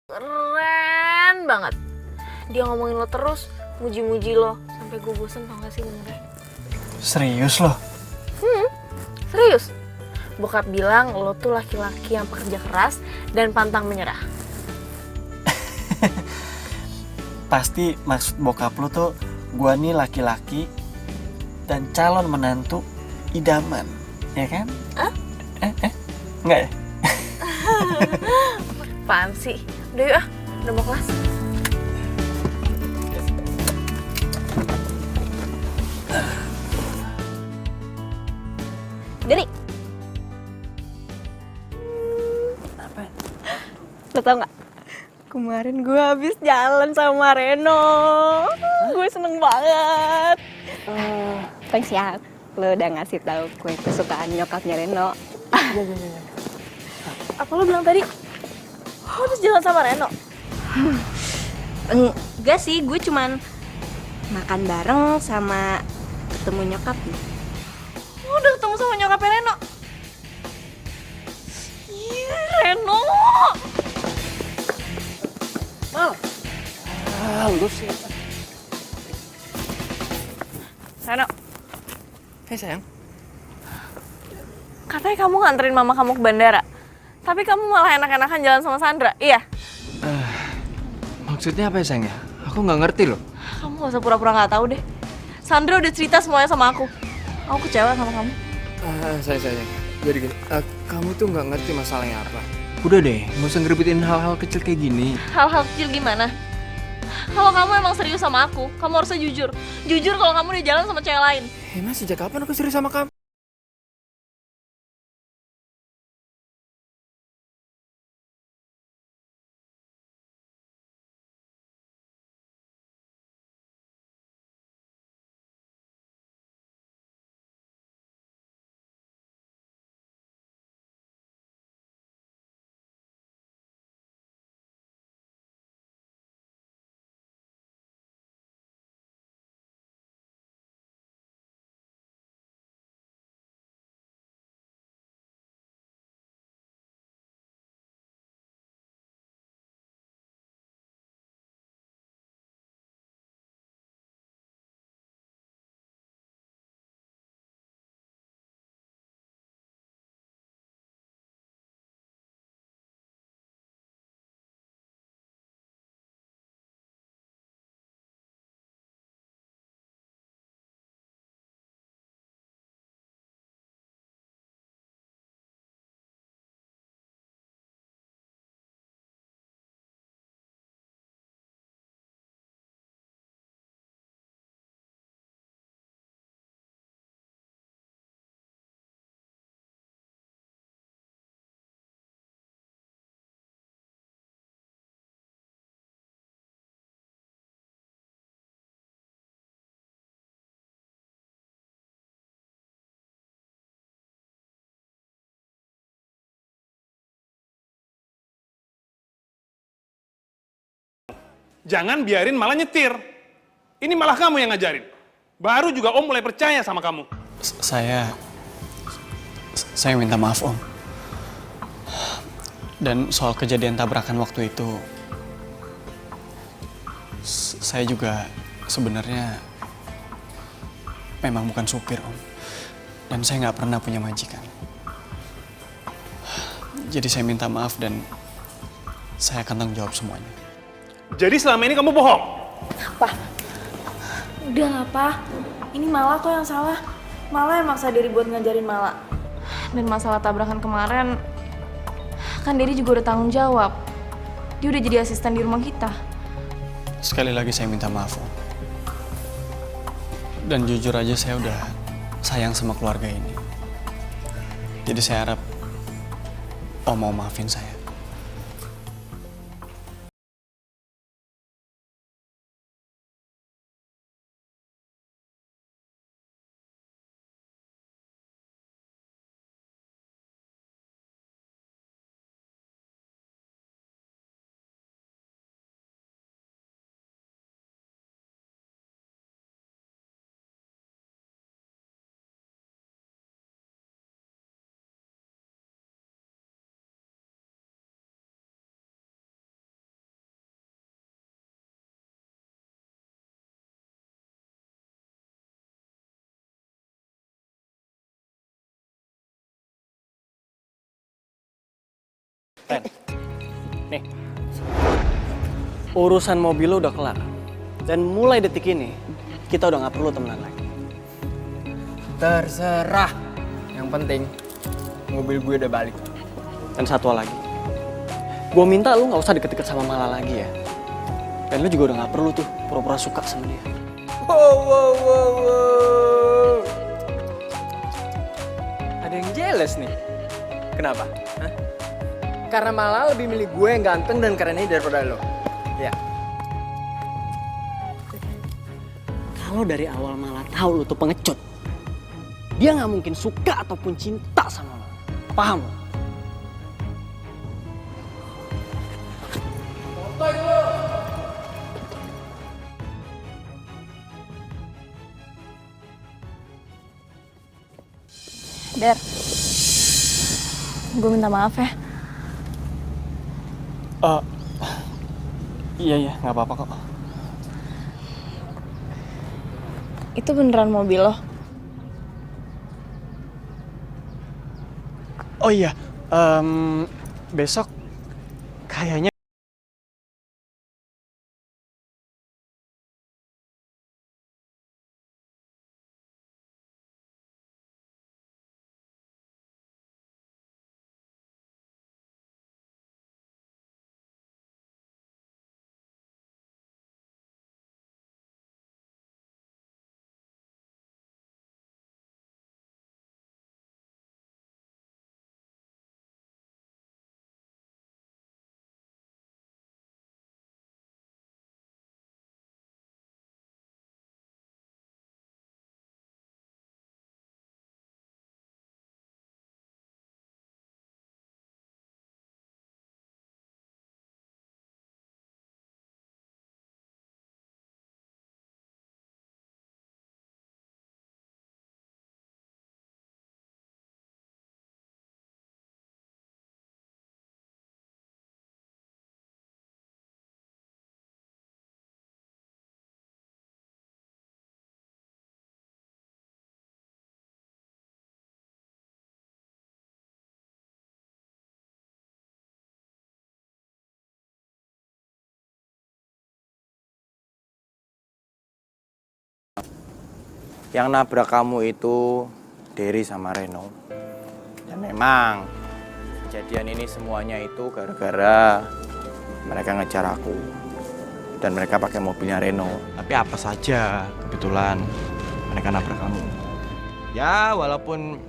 Keren banget. Dia ngomongin lo terus, muji-muji lo. Sampai gue bosen tau gak sih benernya. Serius lo? Serius. Bokap bilang lo tuh laki-laki yang pekerja keras dan pantang menyerah. Pasti maksud bokap lo tuh gua nih laki-laki dan calon menantu idaman, ya kan? Enggak ya? Apaan sih? Udah yuk udah mau kelas. Lo tau gak? Kemarin gue habis jalan sama Reno. Gue seneng banget. Thanks ya, lo udah ngasih tahu kue kesukaan nyokapnya Reno. Apa lo bilang tadi? Lo habis jalan sama Reno? Enggak sih, gue cuman makan bareng sama ketemu nyokapnya. Lo udah ketemu sama nyokapnya Reno? Iya, Reno. Lu sih. Reno, Hei sayang. katanya kamu nganterin mama kamu ke bandara. Tapi kamu malah enak-enakan jalan sama Sandra, iya? Maksudnya apa ya sayang ya? Aku nggak ngerti loh. Kamu gak usah pura-pura gak tahu deh. Sandra udah cerita semuanya sama aku. Aku kecewa sama kamu. Sayang. Jadi gini, kamu tuh nggak ngerti masalahnya apa. Udah deh, nggak usah ngerebutin hal-hal kecil kayak gini. Hal-hal kecil gimana? Kalau kamu emang serius sama aku, kamu harusnya jujur. Jujur kalau kamu udah jalan sama cewek lain. Emang sejak kapan aku serius sama kamu? Jangan biarin malah nyetir. Ini malah kamu yang ngajarin. Baru juga Om mulai percaya sama kamu. Saya minta maaf Om. Dan soal kejadian tabrakan waktu itu, saya juga sebenarnya memang bukan supir Om. Dan saya nggak pernah punya majikan. Jadi saya minta maaf dan saya akan tanggung jawab semuanya. Jadi selama ini kamu bohong? Apa? Udah lah, Pa. Ini Mala kok yang salah. Mala yang maksa diri buat ngajarin Mala. Dan masalah tabrakan kemarin, kan Dedi juga udah tanggung jawab. Dia udah jadi asisten di rumah kita. Sekali lagi saya minta maaf Om. Dan jujur aja saya udah sayang sama keluarga ini. Jadi saya harap Om mau maafin saya. Ren, nih, urusan mobil lo udah kelar. Dan mulai detik ini, kita udah gak perlu temenan lagi. Terserah. Yang penting, mobil gue udah balik. Dan satu lagi, gue minta lu gak usah deket-deket sama Mala lagi ya. Dan lu juga udah gak perlu tuh pura-pura suka sama dia. Wow. Ada yang jealous nih. Kenapa? Hah? Karena malah lebih milih gue yang ganteng dan keren ini daripada lo. Ya. Kalau dari awal malah tahu lu tuh pengecut, dia nggak mungkin suka ataupun cinta sama lo. Paham? Der, gue minta maaf ya. Iya, nggak apa-apa kok. Itu beneran mobil lo? Oh iya, besok kayaknya yang nabrak kamu itu Derry sama Reno. Dan memang kejadian ini semuanya itu gara-gara mereka ngejar aku. Dan mereka pakai mobilnya Reno. Tapi apa saja kebetulan mereka nabrak kamu. Ya walaupun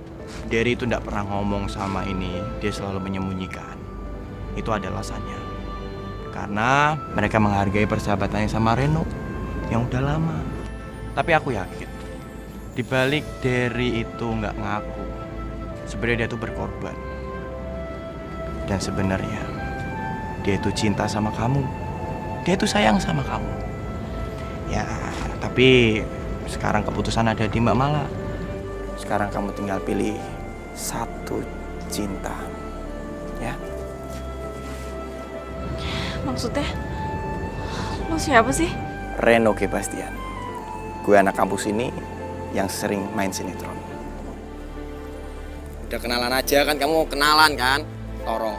Derry itu tidak pernah ngomong sama ini, dia selalu menyembunyikan. Itu ada alasannya. Karena mereka menghargai persahabatannya sama Reno yang udah lama. Tapi aku yakin di balik Derry itu nggak ngaku, sebenarnya dia tuh berkorban. Dan sebenarnya dia itu cinta sama kamu, dia itu sayang sama kamu. Ya, tapi sekarang keputusan ada di Mbak Mala. Sekarang kamu tinggal pilih satu cinta, ya. Maksudnya, lo siapa sih? Reno Gebastian. Gue anak kampus ini yang sering main sinetron. Udah kenalan aja kan, kamu kenalan kan, Toro.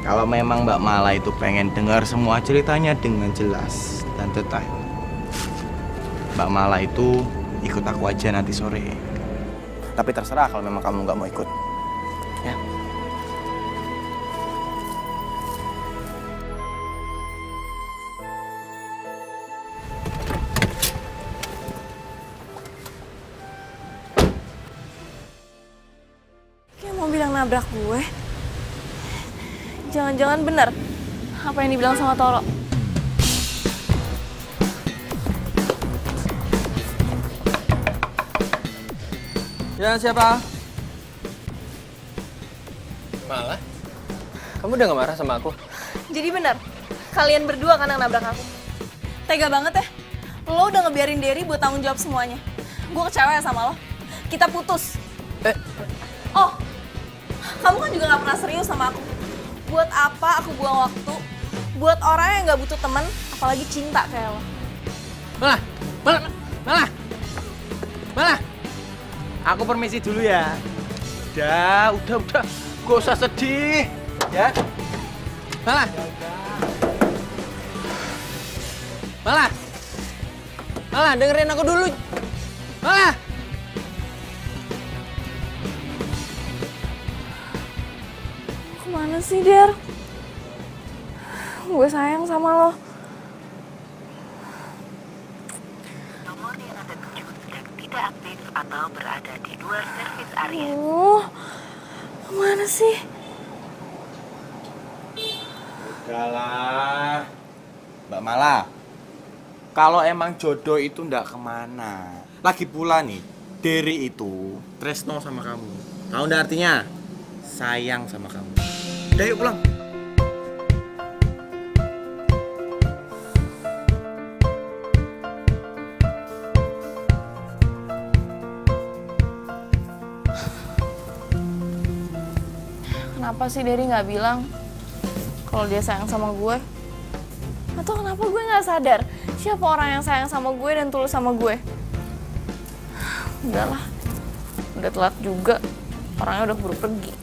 Kalau memang Mbak Mala itu pengen dengar semua ceritanya dengan jelas dan detail, Mbak Mala itu ikut aku aja nanti sore. Tapi terserah kalau memang kamu nggak mau ikut, ya. Mobil yang nabrak gue. Jangan-jangan benar apa yang dibilang sama Toro. Ya, siapa? Malah? Kamu udah gak marah sama aku? Jadi benar, kalian berdua kan yang nabrak aku. Tega banget ya. Lo udah ngebiarin Derry buat tanggung jawab semuanya. Gue kecewa ya sama lo. Kita putus. Oh, kamu kan juga gak pernah serius sama aku. Buat apa aku buang waktu buat orang yang gak butuh teman, apalagi cinta kayak lo. Malah. Aku permisi dulu ya. Udah. Gak usah sedih, ya. Malah, dengerin aku dulu. Malah. Kemana sih, Der? Gue sayang sama lo. Nomor yang Anda tuju sedang tidak aktif atau berada di luar servis area. Kemana sih? Udahlah, Mbak Mala. Kalau emang jodoh itu ndak kemana. Lagi pula nih, Derry itu tresno sama kamu. Tahu ndak artinya? Sayang sama kamu. Udah yuk pulang. Kenapa sih Derry nggak bilang kalau dia sayang sama gue? Atau kenapa gue nggak sadar siapa orang yang sayang sama gue dan tulus sama gue? Udahlah, udah telat juga. Orangnya udah keburu pergi.